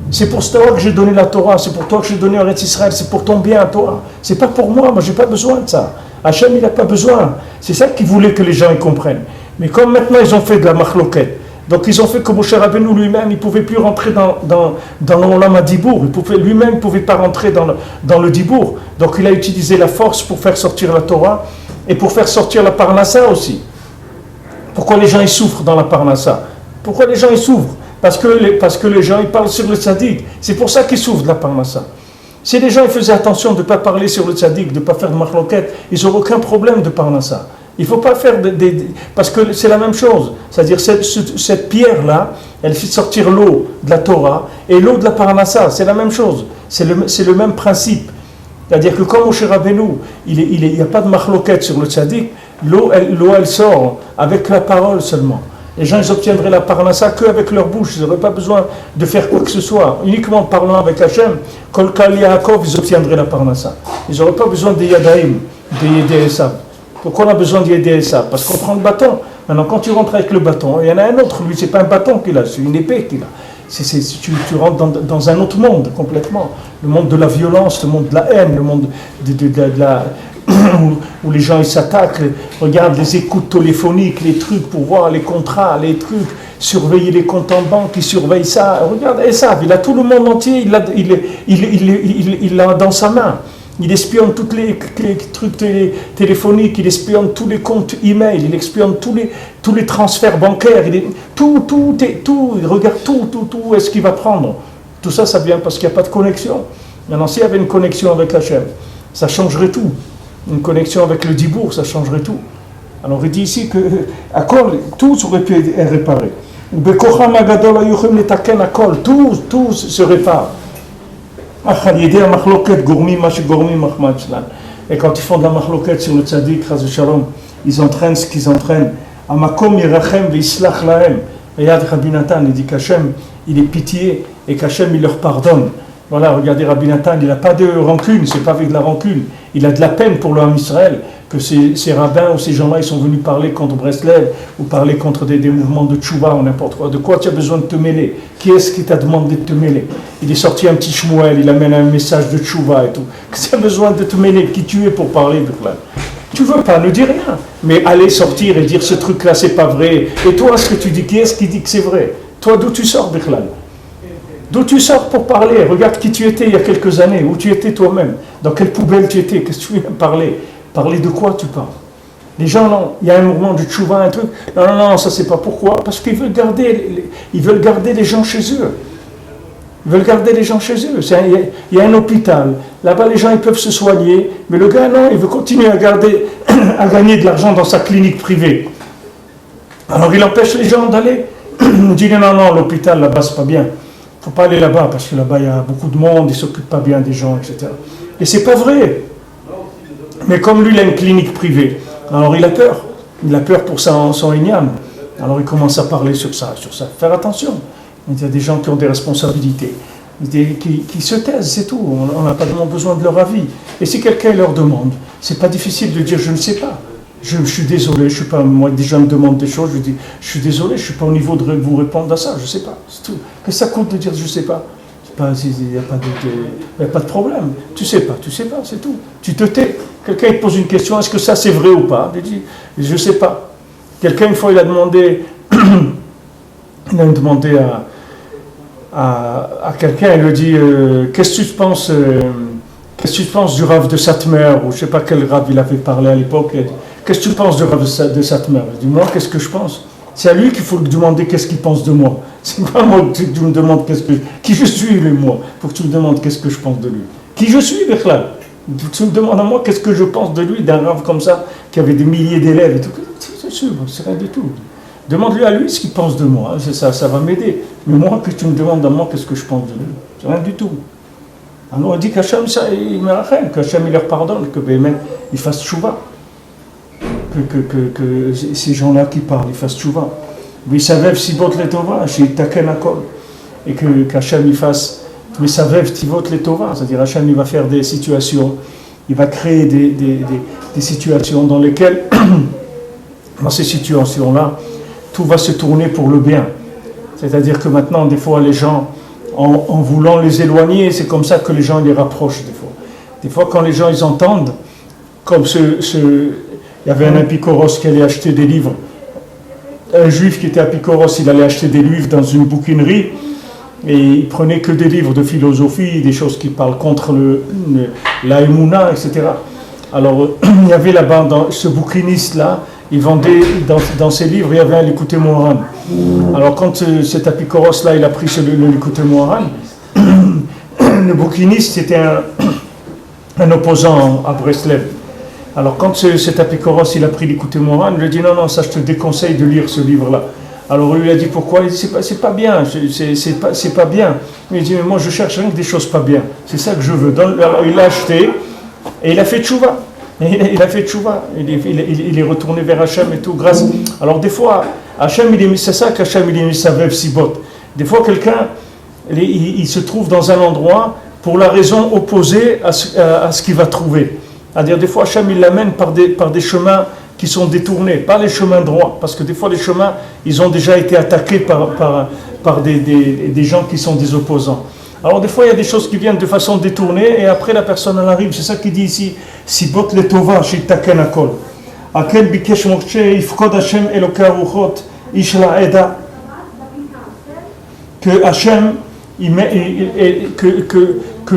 C'est pour toi que j'ai donné la Torah, c'est pour toi que j'ai donné Eretz Israël, c'est pour ton bien à toi. C'est pas pour moi, moi j'ai pas besoin de ça. Hachem il n'a pas besoin. C'est ça qu'il voulait que les gens y comprennent. Mais comme maintenant ils ont fait de la machloket, donc ils ont fait que Moshe Rabbeinu lui-même, il ne pouvait plus rentrer dans l'Olam HaDibour, lui-même il ne pouvait pas rentrer dans le Dibour. Donc il a utilisé la force pour faire sortir la Torah et pour faire sortir la Parnassa aussi. Pourquoi les gens ils souffrent dans la Parnassa? Pourquoi les gens ils souffrent? Parce que les gens ils parlent sur le tzaddik. C'est pour ça qu'ils souffrent de la Parnassa. Si les gens ils faisaient attention de ne pas parler sur le tzaddik, de ne pas faire de machloket, ils n'auraient aucun problème de Parnassa. Il ne faut pas faire parce que c'est la même chose. C'est-à-dire cette pierre-là, elle fait sortir l'eau de la Torah et l'eau de la Parnassa, c'est la même chose. C'est le même principe. C'est-à-dire que quand Moshe Rabbeinu, il n'y a pas de machloket sur le tzaddik, l'eau elle sort avec la parole seulement. Les gens ils obtiendraient la Parnassa qu'avec leur bouche, ils n'auraient pas besoin de faire quoi que ce soit. Uniquement en parlant avec Hachem, Kol Kal Yaakov, ils obtiendraient la Parnassa. Ils n'auraient pas besoin des Yadaïm, des Yedéessav. Pourquoi on a besoin d'aider ça? Parce qu'on prend le bâton. Maintenant, quand tu rentres avec le bâton, il y en a un autre, lui, c'est pas un bâton qu'il a, c'est une épée qu'il a. Tu rentres dans un autre monde complètement. Le monde de la violence, le monde de la haine, le monde où les gens ils s'attaquent. Regarde les écoutes téléphoniques, les trucs pour voir les contrats, les trucs, surveiller les comptes en banque, ils surveillent ça. Regarde, et ça, il a tout le monde entier, il l'a dans sa main. Il espionne tous les trucs téléphoniques, il espionne tous les comptes email, il espionne tous les transferts bancaires, tout, il regarde tout, est-ce qu'il va prendre. Tout ça, ça vient parce qu'il n'y a pas de connexion. Maintenant, s'il y avait une connexion avec Hachem, ça changerait tout. Une connexion avec le Dibour, ça changerait tout. Alors il dit ici que à Kol, tout aurait pu être réparé. Tout se répare. Et quand ils font de la machloket sur le tzaddik, ils entraînent ce qu'ils entraînent. Regarde Rabbi Nathan, il dit qu'Hachem, il est pitié et qu'Hachem, il leur pardonne. Voilà, regardez Rabbi Nathan, il n'a pas de rancune, c'est pas avec de la rancune. Il a de la peine pour le Ham Israël, que ces rabbins ou ces gens-là, ils sont venus parler contre Breslev ou parler contre des mouvements de tchouva ou n'importe quoi. De quoi tu as besoin de te mêler? Qui est-ce qui t'a demandé de te mêler? Il est sorti un petit Shmuel, il amène un message de tchouva et tout. Qu'est-ce que tu as besoin de te mêler? Qui tu es pour parler de cela? Tu veux pas, ne dis rien. Mais aller sortir et dire ce truc-là, c'est pas vrai. Et toi, ce que tu dis, qui est-ce qui dit que c'est vrai? Toi, d'où tu sors, Bichlal? D'où tu sors pour parler? Regarde qui tu étais il y a quelques années, où tu étais toi-même, dans quelle poubelle tu étais, qu'est-ce que tu viens parler? Parler de quoi tu parles? Les gens, non, il y a un mouvement du tchouva, un truc. Non, non, non, ça c'est pas pourquoi. Parce qu'ils veulent garder les gens chez eux. Ils veulent garder les gens chez eux. Il y a un hôpital. Là-bas, les gens ils peuvent se soigner. Mais le gars, non, il veut continuer à gagner de l'argent dans sa clinique privée. Alors il empêche les gens d'aller. Il dit non, non, l'hôpital là-bas, c'est pas bien. Il ne faut pas aller là-bas parce que là-bas, il y a beaucoup de monde, ils ne s'occupent pas bien des gens, etc. Et c'est pas vrai. Mais comme lui, il a une clinique privée, alors il a peur. Il a peur pour son igname. Alors il commence à parler sur ça. Faire attention. Il y a des gens qui ont des responsabilités, qui se taisent, c'est tout. On n'a pas vraiment besoin de leur avis. Et si quelqu'un leur demande, c'est pas difficile de dire je ne sais pas. Je suis désolé, je suis pas. Moi, des gens me demandent des choses, je dis je suis désolé, je suis pas au niveau de vous répondre à ça, je sais pas. C'est tout. Qu'est-ce que ça compte de dire je sais pas? Il n'y a pas de problème. Tu sais pas, c'est tout. Tu te tais. Quelqu'un te pose une question, est-ce que ça c'est vrai ou pas? Il dit je sais pas. Quelqu'un une fois il a demandé à quelqu'un, il lui dit qu'est-ce que tu penses du Rav de Satmer, ou je sais pas quel Rav il avait parlé à l'époque. Qu'est-ce que tu penses du Rav de Satmer? Je dis moi, qu'est-ce que je pense? C'est à lui qu'il faut demander qu'est-ce qu'il pense de moi. C'est pas moi que tu me demandes qui je suis, moi. Il faut que tu me demandes qu'est-ce que je pense de lui. Qui je suis, Bichlal? Tu me demandes à moi qu'est-ce que je pense de lui, d'un Rav comme ça, qui avait des milliers d'élèves et tout. C'est rien du tout. Demande-lui à lui ce qu'il pense de moi, ça va m'aider. Mais moi, que tu me demandes à moi qu'est-ce que je pense de lui, c'est rien du tout. Alors on dit qu'Hachem, il me rachète, qu'Hachem il leur pardonne, que Béhémet, il fasse tchouva. Que ces gens-là qui parlent, ils fassent tchouva. Visavev sibot letova, sheitaken akol. Et qu'Hachem il fasse Visavev tivot letova, c'est-à-dire Hachem il va faire des situations, il va créer des situations dans lesquelles, dans ces situations-là, tout va se tourner pour le bien. C'est-à-dire que maintenant, des fois, les gens, en voulant les éloigner, c'est comme ça que les gens les rapprochent des fois. Des fois, quand les gens ils entendent, comme il y avait un Apikoros qui allait acheter des livres. Un juif qui était à Apikoros, il allait acheter des livres dans une bouquinerie et il prenait que des livres de philosophie, des choses qui parlent contre la Emouna, etc. Alors, il y avait là-bas, dans ce bouquiniste-là, il vendait, dans ses livres, il y avait un Likutei Moharan. Alors, quand cet Apikoros-là, il a pris le Likutei Moharan, le bouquiniste, c'était un opposant à Breslev. Alors, quand cet Apikoros, il a pris Likutei Moharan, il lui a dit non, non, ça, je te déconseille de lire ce livre-là. Alors, lui a dit pourquoi? Il dit c'est pas bien, c'est pas bien. Il dit mais moi, je cherche rien que des choses pas bien. C'est ça que je veux. Alors, il l'a acheté et il a fait tchouva. Il a fait tchouva, il est retourné vers Hachem et tout, grâce. Alors des fois, Hachem, c'est ça qu'Hachem il est mis sa veuve sibot. Des fois, quelqu'un, il se trouve dans un endroit pour la raison opposée à ce qu'il va trouver. C'est-à-dire, des fois, Hachem, il l'amène par des chemins qui sont détournés, pas les chemins droits, parce que des fois, les chemins, ils ont déjà été attaqués par des gens qui sont des opposants. Alors des fois il y a des choses qui viennent de façon détournée et après la personne elle arrive, c'est ça qu'il dit ici, sibot letova sheitaken akol. Akel bikesh Moshe ifkod Hashem Elokei haruchot ish la'eda. Que Hashem, que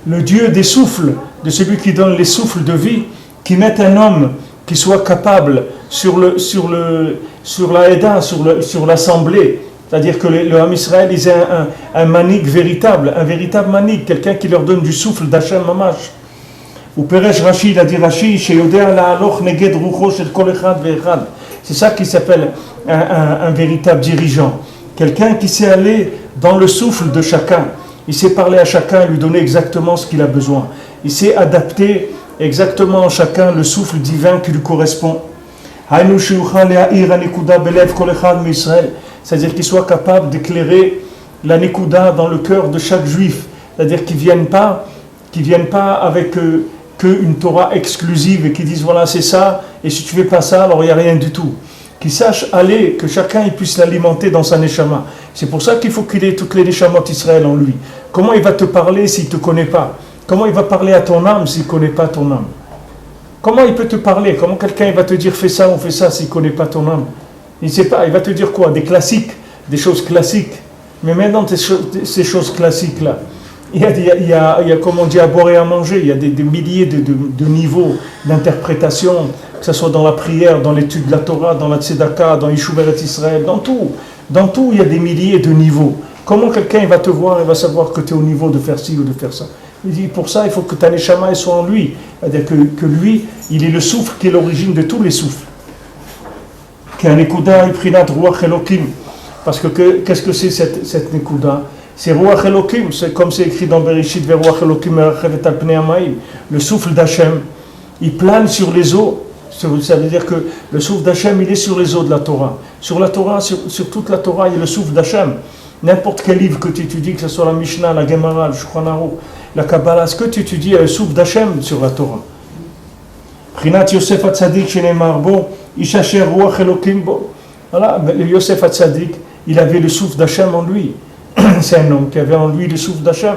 le Dieu des souffles, de celui qui donne les souffles de vie, qui mette un homme qui soit capable sur la Eda, sur l'assemblée. C'est-à-dire que le Ham Israël, ils aient un manik véritable, un véritable manik, quelqu'un qui leur donne du souffle d'Hachem Mamash. Ou Peresh Rashi, il a dit Rashi, Sheyodea la'aloch neged rucho shel kol echad ve'echad. C'est ça qui s'appelle un véritable dirigeant. Quelqu'un qui sait aller dans le souffle de chacun. Il sait parler à chacun et lui donner exactement ce qu'il a besoin. Il sait adapter exactement à chacun le souffle divin qui lui correspond. Hainu sheyuchal le'ha'ir hanekuda belev kol echad mi'Israël. C'est-à-dire qu'il soit capable d'éclairer la Nekuda dans le cœur de chaque juif. C'est-à-dire qu'ils ne viennent pas avec qu'une Torah exclusive et qu'ils disent voilà c'est ça, et si tu ne fais pas ça, alors il n'y a rien du tout. Qu'ils sachent aller, que chacun il puisse l'alimenter dans sa Neshama. C'est pour ça qu'il faut qu'il ait toutes les Neshamot Israël en lui. Comment il va te parler s'il ne te connaît pas? Comment il va parler à ton âme s'il ne connaît pas ton âme? Comment il peut te parler? Comment quelqu'un va te dire fais ça ou fais ça s'il ne connaît pas ton âme? Il ne sait pas, il va te dire quoi? Des classiques, des choses classiques. Mais maintenant, ces choses classiques-là, il y a, comme on dit, à boire et à manger. Il y a des milliers de niveaux d'interprétation, que ce soit dans la prière, dans l'étude de la Torah, dans la Tzedaka, dans Yishuv Eretz Israël, dans tout. Dans tout, il y a des milliers de niveaux. Comment quelqu'un va te voir et va savoir que tu es au niveau de faire ci ou de faire ça? Il dit, pour ça, il faut que ta neshama soit en lui. C'est-à-dire que lui, il est le souffle qui est l'origine de tous les souffles. Qui est un nekuda iprinat ruach elokim. Parce que qu'est-ce que c'est cette nekuda? C'est ruach elokim. C'est comme c'est écrit dans Bereshit, veruach elokim merachet al pnei hamayim. Le souffle d'Hachem, il plane sur les eaux. Ça veut dire que le souffle d'Hachem, il est sur les eaux de la Torah. Sur la Torah, sur toute la Torah, il y a le souffle d'Hachem. N'importe quel livre que tu étudies, que ce soit la Mishnah, la Gemara, le Shulchan Aruch, la Kabbalah, ce que tu étudies, il y a le souffle d'Hachem sur la Torah. Prinat Yosef Hatzadik shenemar bo, ishacher ruach elokim bo. Voilà, le Yosef Hatzadik, il avait le souffle d'Hachem en lui. C'est un homme qui avait en lui le souffle d'Hachem.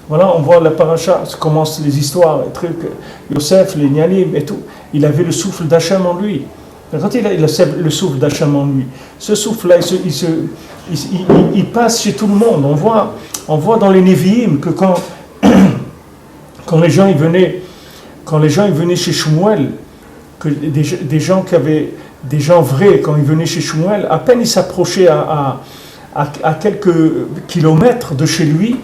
Voilà, on voit la paracha, ça commence les histoires, les trucs, Yosef, les Nianim et tout. Il avait le souffle d'Hachem en lui. Quand il a le souffle d'Hachem en lui, ce souffle-là, il passe chez tout le monde. On voit dans les Nevi'im que quand les gens ils venaient chez Shmuel, que des gens vrais, quand ils venaient chez Shmuel, à peine ils s'approchaient à quelques kilomètres de chez lui,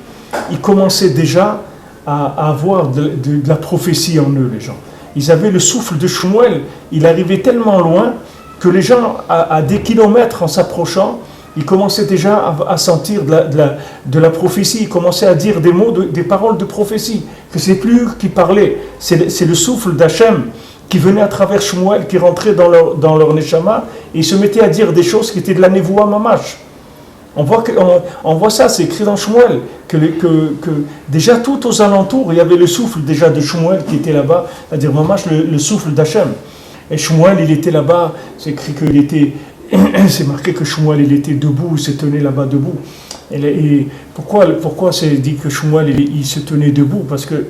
ils commençaient déjà à avoir de la prophétie en eux, les gens. Ils avaient le souffle de Shmuel, il arrivait tellement loin que les gens, à des kilomètres en s'approchant, ils commençaient déjà à sentir de la prophétie, ils commençaient à dire des paroles de prophétie, que c'est plus eux qui parlaient, c'est le souffle d'Hachem qui venait à travers Shmuel, qui rentrait dans leur neshama, et ils se mettaient à dire des choses qui étaient de la nevoua mamash. On voit ça, c'est écrit dans Shmuel, que déjà tout aux alentours, il y avait le souffle déjà de Shmuel qui était là-bas, c'est-à-dire mamash le souffle d'Hachem. Et Shmuel, il était là-bas, c'est écrit qu'il était, c'est marqué que Shmuel, il était debout, il se tenait là-bas debout. Et pourquoi c'est dit que Shmuel, il se tenait debout? Parce que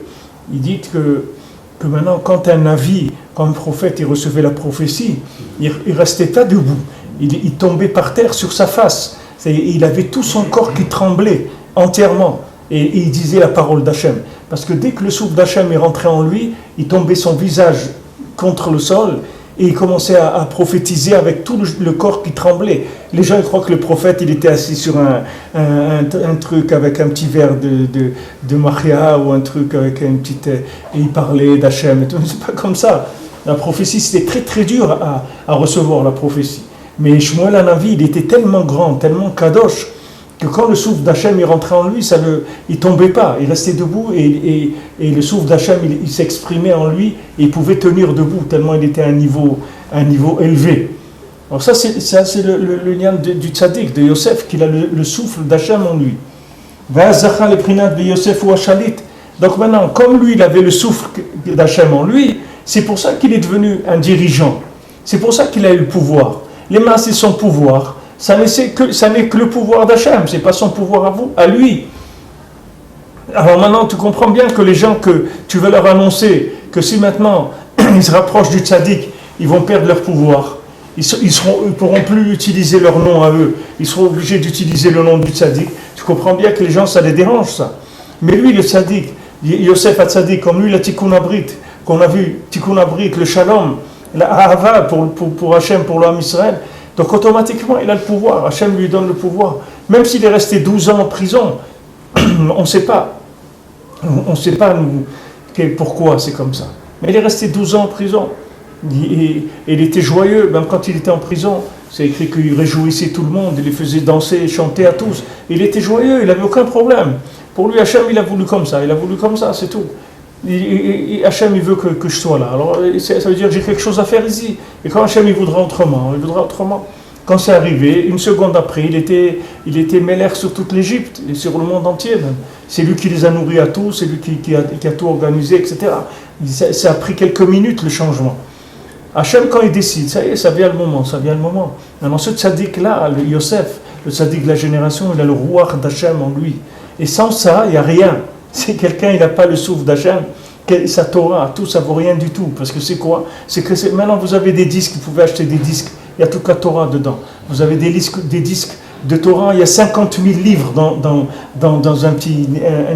il dit que maintenant, quand un navi, quand un prophète, il recevait la prophétie, il restait pas debout, il tombait par terre sur sa face. Il avait tout son corps qui tremblait entièrement et il disait la parole d'Hachem. Parce que dès que le souffle d'Hachem est rentré en lui, il tombait son visage contre le sol et il commençait à prophétiser avec tout le corps qui tremblait. Les gens ils croient que le prophète il était assis sur un truc avec un petit verre de Maria ou un truc avec une petite... et il parlait d'Hachem et tout. C'est pas comme ça. La prophétie c'était très très dur à recevoir la prophétie. Mais Shmuel Hanavi, il était tellement grand, tellement kadosh, que quand le souffle d'Hachem est rentré en lui, il ne tombait pas, il restait debout et le souffle d'Hachem, il s'exprimait en lui et il pouvait tenir debout, tellement il était à un niveau élevé. Alors ça c'est le lien du tzaddik, de Yosef, qu'il a le souffle d'Hachem en lui. Donc maintenant, comme lui, il avait le souffle d'Hachem en lui, c'est pour ça qu'il est devenu un dirigeant. C'est pour ça qu'il a eu le pouvoir. Les mains, c'est son pouvoir. Ça n'est que le pouvoir d'Hachem, c'est pas son pouvoir à lui. Alors maintenant, tu comprends bien que les gens que tu veux leur annoncer que si maintenant ils se rapprochent du tzaddik, ils vont perdre leur pouvoir. Ils ne pourront plus utiliser leur nom à eux. Ils seront obligés d'utiliser le nom du tzaddik. Tu comprends bien que les gens, ça les dérange, ça. Mais lui, le tzaddik, Yosef HaTzadik, comme lui, la Tikkun Abrit, qu'on a vu, Tikkun Abrit, le Shalom, la Ahava pour Hachem, pour l'homme Israël. Donc automatiquement, il a le pouvoir. Hachem lui donne le pouvoir. Même s'il est resté 12 ans en prison, on ne sait pas. On ne sait pas pourquoi c'est comme ça. Mais il est resté 12 ans en prison. Et il était joyeux, même quand il était en prison. C'est écrit qu'il réjouissait tout le monde, il les faisait danser et chanter à tous. Il était joyeux, il n'avait aucun problème. Pour lui, Hachem, il a voulu comme ça, c'est tout. Hachem, il veut que je sois là. Alors, ça veut dire que j'ai quelque chose à faire ici. Et quand Hachem, il voudra autrement. Quand c'est arrivé, une seconde après, il était mêlère sur toute l'Égypte et sur le monde entier même. C'est lui qui les a nourris à tous, c'est lui qui a tout organisé, etc. Ça a pris quelques minutes le changement. Hachem, quand il décide, ça y est, ça vient le moment. Maintenant, ce tzaddik-là, le Yosef, le tzaddik de la génération, il a le ruach d'Hachem en lui. Et sans ça, il n'y a rien. Si quelqu'un il n'a pas le souffle d'Hachem, sa Torah, tout ça vaut rien du tout. Parce que c'est quoi? Maintenant vous avez des disques, vous pouvez acheter des disques, il y a toute la Torah dedans. Vous avez des disques de Torah, il y a 50 000 livres dans une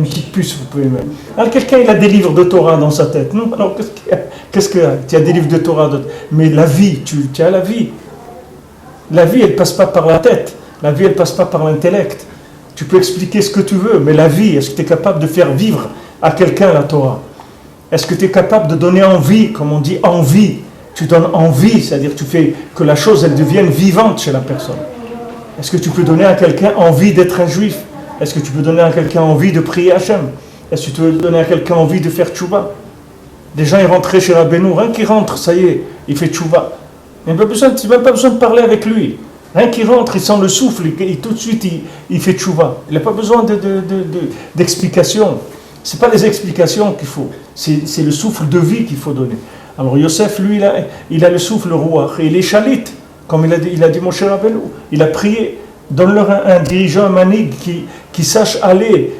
petite puce, vous pouvez même. Alors quelqu'un, il a des livres de Torah dans sa tête. Non, alors qu'est-ce qu'il y a? Tu as des livres de Torah, mais la vie, tu as la vie. La vie, elle ne passe pas par la tête. La vie, elle ne passe pas par l'intellect. Tu peux expliquer ce que tu veux, mais la vie, est-ce que tu es capable de faire vivre à quelqu'un la Torah? Est-ce que tu es capable de donner envie, comme on dit envie? Tu donnes envie, c'est-à-dire tu fais que la chose, elle devienne vivante chez la personne. Est-ce que tu peux donner à quelqu'un envie d'être un juif? Est-ce que tu peux donner à quelqu'un envie de prier Hachem? Est-ce que tu peux donner à quelqu'un envie de faire tchouba? Des gens, ils rentraient chez Rabbeinu, rien qu'il rentre, ça y est, il fait tchouba. Tu n'as même pas besoin de parler avec lui. Rien qu'il rentre, il sent le souffle, et tout de suite, il fait tchouva. Il n'a pas besoin d'explications. Ce n'est pas les explications qu'il faut, c'est le souffle de vie qu'il faut donner. Alors Yosef, lui, il a le souffle roi, et il est chalit, comme il a dit Moshe Rabbeinu. Il a prié, donne-leur un dirigeant, un manig qui sache aller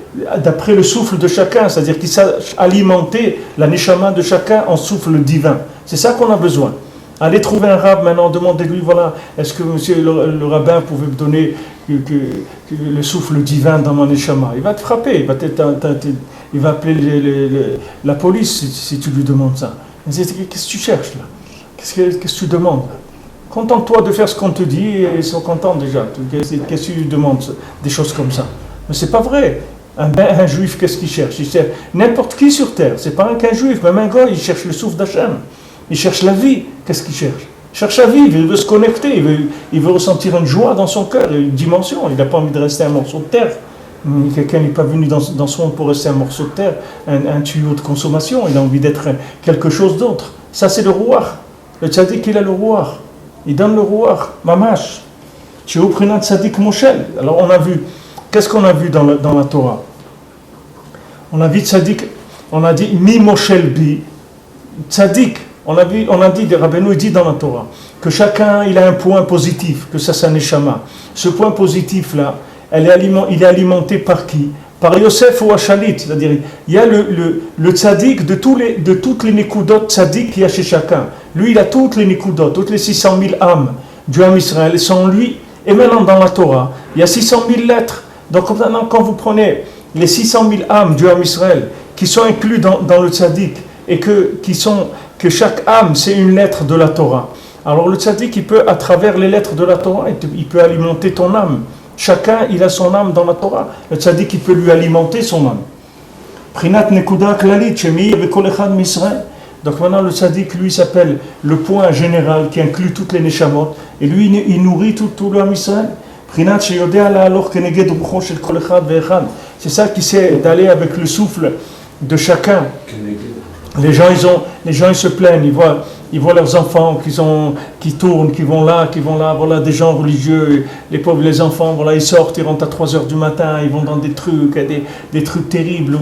d'après le souffle de chacun, c'est-à-dire qui sache alimenter la neshama de chacun en souffle divin. C'est ça qu'on a besoin. Allez trouver un rab maintenant, demandez-lui, voilà, est-ce que monsieur le rabbin pouvait me donner le souffle divin dans mon neshama? Il va te frapper, il va appeler la police si tu lui demandes ça. Qu'est-ce que tu cherches là? Qu'est-ce que tu demandes? Contente-toi de faire ce qu'on te dit et ils sont contents déjà. Qu'est-ce que tu demandes? Des choses comme ça. Mais c'est pas vrai. Un juif, qu'est-ce qu'il cherche? Il cherche n'importe qui sur terre. C'est pas qu'un juif, même un gars, il cherche le souffle d'Hachem. Il cherche la vie. Qu'est-ce qu'il cherche? Il cherche à vivre, il veut se connecter, il veut ressentir une joie dans son cœur, une dimension. Il n'a pas envie de rester un morceau de terre. Quelqu'un n'est pas venu dans ce monde pour rester un morceau de terre, un tuyau de consommation. Il a envie d'être quelque chose d'autre. Ça, c'est le rouar. Le tzaddik, il a le rouar. Il donne le rouar. Mamash. Tu es au prénom de tzaddik Moshel. Alors, on a vu. Qu'est-ce qu'on a vu dans la Torah? On a vu tzaddik. On a dit mi Moshel bi. Tzaddik. On a dit, Rabbeinu dit dans la Torah, que chacun il a un point positif, que ça c'est un neshama. Ce point positif-là, il est alimenté par qui? Par Yosef ou Achalit, c'est-à-dire il y a le tzaddik de toutes les nekudot tzaddik qu'il y a chez chacun. Lui, il a toutes les nekudot, toutes les 600 000 âmes du Ham Israël, elles sont en lui. Et maintenant dans la Torah, il y a 600 000 lettres. Donc maintenant, quand vous prenez les 600 000 âmes du Ham Israël, qui sont inclus dans le tzaddik, et que chaque âme, c'est une lettre de la Torah. Alors le tzaddik, il peut, à travers les lettres de la Torah, il peut alimenter ton âme. Chacun, il a son âme dans la Torah. Le tzaddik, il peut lui alimenter son âme. Prinat nekuda klalit, shemi bekol echad misraël. Donc maintenant, le tzaddik, lui, s'appelle le point général qui inclut toutes les neshamot. Et lui, il nourrit tout le âme Israël. Prinat sheyodea la'alor keneged rucho shel kol echad ve'echad. C'est ça qui sait d'aller avec le souffle de chacun. Les gens, ils se plaignent, ils voient leurs enfants qui tournent, qui vont là, voilà, des gens religieux, les pauvres, les enfants, voilà, ils sortent, ils rentrent à 3h du matin, ils vont dans des trucs, des trucs terribles, où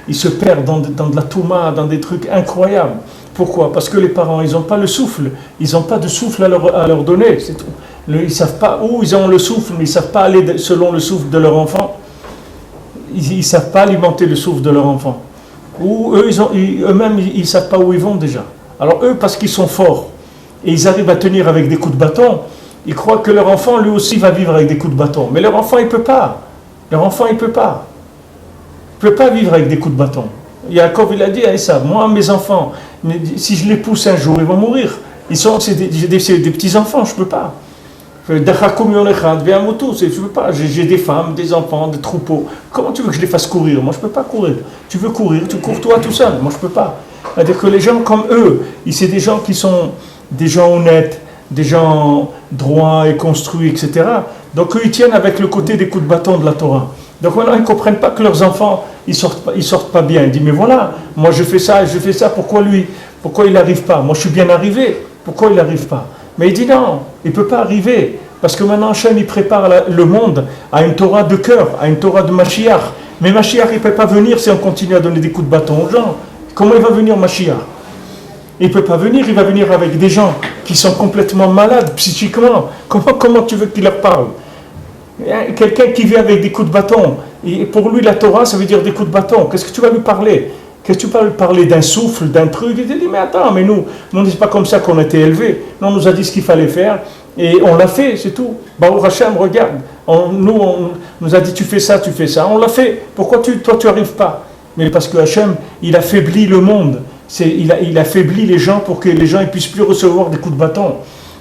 ils se perdent dans de la touma, dans des trucs incroyables. Pourquoi? Parce que les parents, ils n'ont pas le souffle, ils n'ont pas de souffle à leur donner, c'est tout. Ils ne savent pas où ils ont le souffle, mais ils ne savent pas aller selon le souffle de leur enfant. Ils ne savent pas alimenter le souffle de leur enfant. Ou eux-mêmes, ils ne savent pas où ils vont déjà. Alors eux, parce qu'ils sont forts, et ils arrivent à tenir avec des coups de bâton, ils croient que leur enfant, lui aussi, va vivre avec des coups de bâton. Mais leur enfant, il ne peut pas. Leur enfant, il ne peut pas. Il ne peut pas vivre avec des coups de bâton. Yaakov, il a dit à Esav, moi, mes enfants, si je les pousse un jour, ils vont mourir. C'est des petits-enfants, je ne peux pas. Je ne peux pas. J'ai des femmes, des enfants, des troupeaux. Comment tu veux que je les fasse courir? Moi, je ne peux pas courir. Tu veux courir, tu cours toi tout seul. Moi, je ne peux pas. C'est-à-dire que les gens comme eux, c'est des gens qui sont des gens honnêtes, des gens droits et construits, etc. Donc, eux, ils tiennent avec le côté des coups de bâton de la Torah. Donc, maintenant, ils ne comprennent pas que leurs enfants, ils sortent pas bien. Ils disent, mais voilà, moi, je fais ça, pourquoi lui? Pourquoi il n'arrive pas? Moi, je suis bien arrivé. Pourquoi il n'arrive pas? Mais il dit non, il ne peut pas arriver. Parce que maintenant, Hachem, il prépare le monde à une Torah de cœur, à une Torah de Mashiach. Mais Mashiach, il ne peut pas venir si on continue à donner des coups de bâton aux gens. Comment il va venir, Mashiach? Il ne peut pas venir, il va venir avec des gens qui sont complètement malades psychiquement. Comment tu veux qu'il leur parle? Quelqu'un qui vit avec des coups de bâton, et pour lui, la Torah, ça veut dire des coups de bâton. Qu'est-ce que tu vas lui parler? Qu'est-ce que tu peux parler d'un souffle, d'un truc? Il te dit, mais attends, mais nous, c'est pas comme ça qu'on a été élevés. Nous, on nous a dit ce qu'il fallait faire et on l'a fait, c'est tout. Baruch Hashem, regarde, on nous a dit, tu fais ça, on l'a fait. Pourquoi toi, tu arrives pas? Mais parce que Hashem, il affaiblit le monde. Il affaiblit les gens pour que les gens ne puissent plus recevoir des coups de bâton,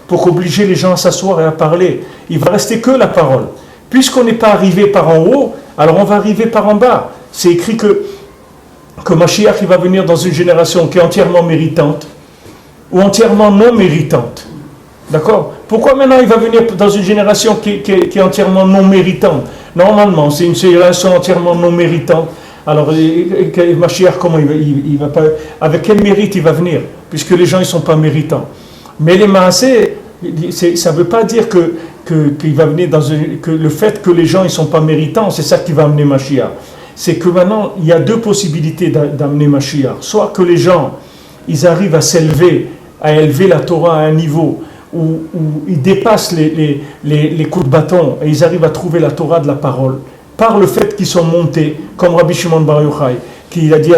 pour obliger les gens à s'asseoir et à parler. Il va rester que la parole. Puisqu'on n'est pas arrivé par en haut, alors on va arriver par en bas. C'est écrit que Mashiach il va venir dans une génération qui est entièrement méritante ou entièrement non méritante. D'accord? Pourquoi maintenant il va venir dans une génération qui est entièrement non méritante? Normalement, c'est une génération entièrement non méritante. Alors, Mashiach, comment il va pas, avec quel mérite il va venir? Puisque les gens ne sont pas méritants. Mais les maasés, ça ne veut pas dire qu'il va venir que le fait que les gens ne sont pas méritants, c'est ça qui va amener Mashiach. C'est que maintenant, il y a deux possibilités d'amener Mashiach. Soit que les gens, ils arrivent à s'élever, à élever la Torah à un niveau où ils dépassent les coups de bâton et ils arrivent à trouver la Torah de la parole, par le fait qu'ils sont montés, comme Rabbi Shimon Bar Yochai, qui a dit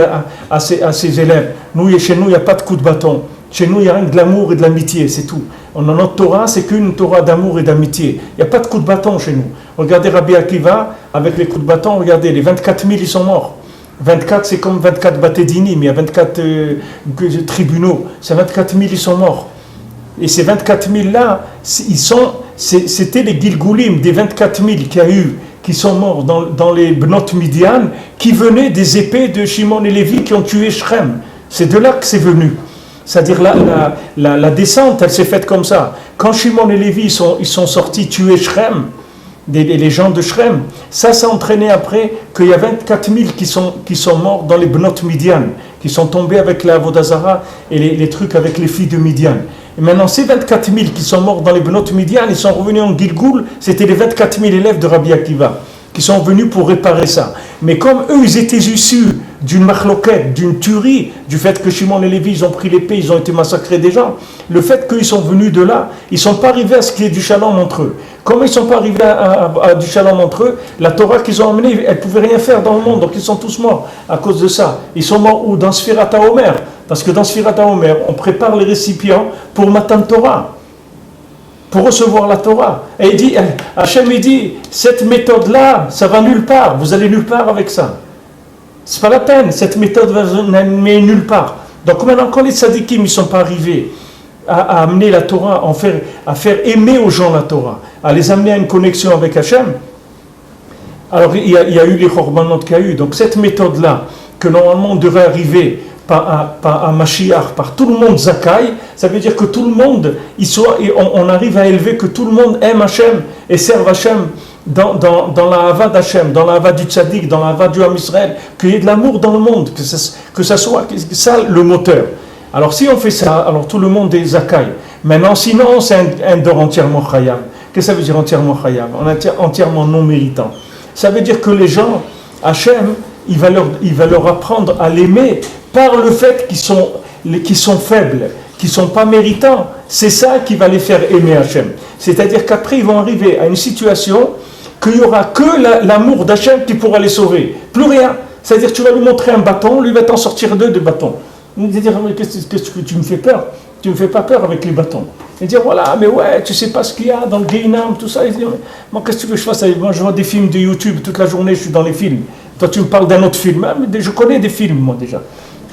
à ses élèves, chez nous, il n'y a pas de coup de bâton. Chez nous, il n'y a rien que de l'amour et de l'amitié, c'est tout. Notre Torah, c'est qu'une Torah d'amour et d'amitié. Il n'y a pas de coup de bâton chez nous. Regardez Rabbi Akiva, avec les coups de bâton, regardez, les 24 000, ils sont morts. 24, c'est comme 24 Batédini, mais il y a 24 tribunaux. C'est 24 000, ils sont morts. Et ces 24 000-là, c'était les Gilgoulim des 24 000 qu'il y a eu, qui sont morts dans les Bnot Midian, qui venaient des épées de Shimon et Lévi qui ont tué Shrem. C'est de là que c'est venu. C'est-à-dire la descente, elle s'est faite comme ça. Quand Shimon et Lévi ils sont sortis tuer Shrem, les gens de Shrem, ça a entraîné après qu'il y a 24 000 qui sont morts dans les Bnot Midian, qui sont tombés avec la Vodazara et les trucs avec les filles de Midian. Et maintenant, ces 24 000 qui sont morts dans les Bnot Midian, ils sont revenus en Gilgoul, c'était les 24 000 élèves de Rabbi Akiva, qui sont venus pour réparer ça. Mais comme eux, ils étaient issus d'une marloquette, d'une tuerie, du fait que Shimon et Lévi, ils ont pris l'épée, ils ont été massacrés des gens, le fait qu'ils sont venus de là, ils ne sont pas arrivés à ce qu'il y ait du shalom entre eux. Comme ils ne sont pas arrivés à du shalom entre eux, la Torah qu'ils ont emmenée, elle ne pouvait rien faire dans le monde, donc ils sont tous morts à cause de ça. Ils sont morts où? Dans Sfirat HaOmer. Parce que dans Sfirat HaOmer, on prépare les récipients pour Matan Torah, pour recevoir la Torah. Et il dit, Hachem il dit, cette méthode-là, ça va nulle part, vous allez nulle part avec ça. C'est pas la peine, cette méthode va n'amener nulle part. Donc maintenant, quand les tzadikim ne sont pas arrivés à amener la Torah, à faire aimer aux gens la Torah, à les amener à une connexion avec Hachem, alors il y a eu les korbanot qu'il y a eu. Donc cette méthode-là, que normalement on devrait arriver par Mashiach, par tout le monde Zakai, ça veut dire que tout le monde, on arrive à élever que tout le monde aime Hachem et serve Hachem dans la hava d'Hachem, dans la hava du tzaddik, dans la hava du Ham Israël, qu'il y ait de l'amour dans le monde, que ça soit ça le moteur. Alors si on fait ça, alors tout le monde est Zakai. Maintenant, sinon, c'est un dor entièrement chayam. Qu'est-ce que ça veut dire entièrement chayam? Entièrement non méritant. Ça veut dire que les gens, Hachem, il va leur apprendre à l'aimer par le fait qu'ils sont faibles, qu'ils ne sont pas méritants. C'est ça qui va les faire aimer Hachem. C'est-à-dire qu'après, ils vont arriver à une situation qu'il n'y aura que l'amour d'Hachem qui pourra les sauver. Plus rien. C'est-à-dire que tu vas lui montrer un bâton, lui va t'en sortir deux de bâtons. Il va dire, qu'est-ce que tu me fais peur? Tu ne me fais pas peur avec les bâtons. Il dit, voilà, mais ouais, tu ne sais pas ce qu'il y a dans le Gehinam, tout ça. Il dit, moi, qu'est-ce que tu veux que je fasse? Moi, je vois des films de YouTube toute la journée, je suis dans les films. Toi, tu me parles d'un autre film. Ah, mais je connais des films, moi, déjà.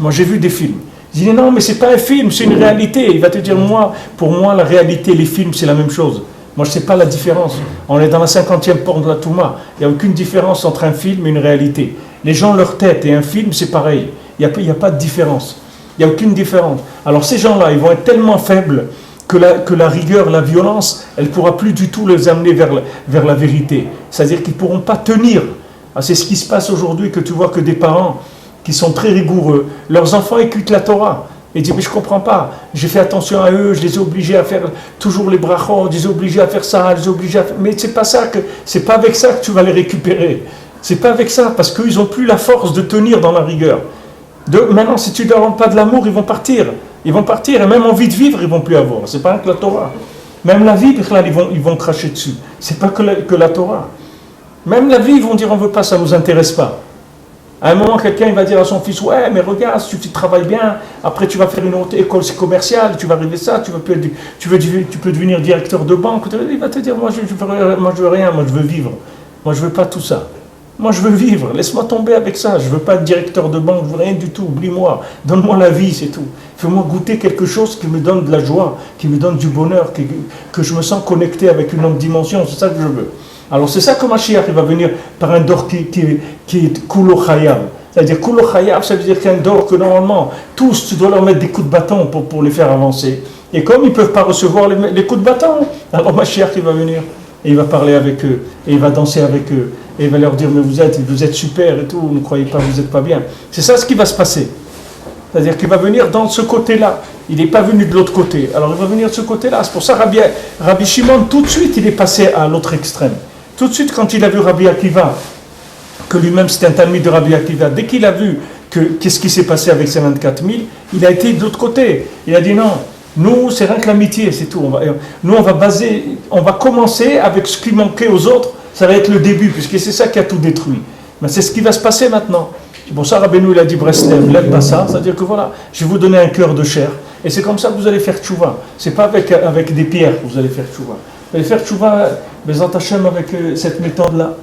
Moi, j'ai vu des films. Il dit, non, mais c'est pas un film, c'est une réalité. Il va te dire, pour moi, la réalité, les films, c'est la même chose. Moi, je ne sais pas la différence. On est dans la 50e porte de la Touma. Il n'y a aucune différence entre un film et une réalité. Les gens, leur tête et un film, c'est pareil. Il n'y a pas de différence. Il n'y a aucune différence. Alors, ces gens-là, ils vont être tellement faibles que la rigueur, la violence, elle ne pourra plus du tout les amener vers la vérité. C'est-à-dire qu'ils ne pourront pas tenir. Ah, c'est ce qui se passe aujourd'hui, que tu vois que des parents qui sont très rigoureux, leurs enfants écoutent la Torah. Et disent, mais je ne comprends pas, j'ai fait attention à eux, je les ai obligés à faire toujours les brachot, je les ai obligés à faire ça, je les ai obligés à faire... Mais c'est pas avec ça que tu vas les récupérer. C'est pas avec ça, parce qu'ils n'ont plus la force de tenir dans la rigueur. Maintenant, si tu ne leur rends pas de l'amour, ils vont partir. Ils vont partir, et même envie de vivre, ils ne vont plus avoir. C'est pas que la Torah. Même la vie, ils vont cracher dessus. C'est pas que la Torah. Même la vie, ils vont dire, on ne veut pas, ça ne nous intéresse pas. À un moment, quelqu'un il va dire à son fils, ouais, mais regarde, si tu travailles bien, après tu vas faire une autre école commerciale, tu vas arriver ça, tu peux devenir directeur de banque. Il va te dire, moi je veux rien, moi je veux vivre. Moi je veux pas tout ça. Moi je veux vivre, laisse-moi tomber avec ça. Je veux pas être directeur de banque, je veux rien du tout, oublie-moi. Donne-moi la vie, c'est tout. Fais-moi goûter quelque chose qui me donne de la joie, qui me donne du bonheur, que je me sens connecté avec une autre dimension, c'est ça que je veux. Alors c'est ça que Mashiach il va venir par un dor qui est Kulo Chayab. C'est-à-dire Kulo Chayab, ça veut dire qu'un dor que normalement, tous, tu dois leur mettre des coups de bâton pour les faire avancer. Et comme ils ne peuvent pas recevoir les coups de bâton, alors Mashiach il va venir et il va parler avec eux, et il va danser avec eux, et il va leur dire mais vous êtes super et tout, ne croyez pas, vous n'êtes pas bien. C'est ça ce qui va se passer. C'est-à-dire qu'il va venir dans ce côté-là. Il n'est pas venu de l'autre côté. Alors il va venir de ce côté-là. C'est pour ça Rabbi Shimon, tout de suite, il est passé à l'autre extrême. Tout de suite, quand il a vu Rabbi Akiva, que lui-même c'était un talmide de Rabbi Akiva, dès qu'il a vu qu'est-ce qui s'est passé avec ces 24 000, il a été de l'autre côté. Il a dit non, nous, c'est rien que l'amitié, c'est tout. Nous, on va commencer avec ce qui manquait aux autres, ça va être le début, puisque c'est ça qui a tout détruit. Mais c'est ce qui va se passer maintenant. C'est pour ça, Rabbeinu, il a dit Breslev, lève pas ça, c'est-à-dire que voilà, je vais vous donner un cœur de chair, et c'est comme ça que vous allez faire tchouva. C'est pas avec des pierres que vous allez faire tchouva. Vous allez faire tchouva, Bezat Hashem, avec cette méthode-là.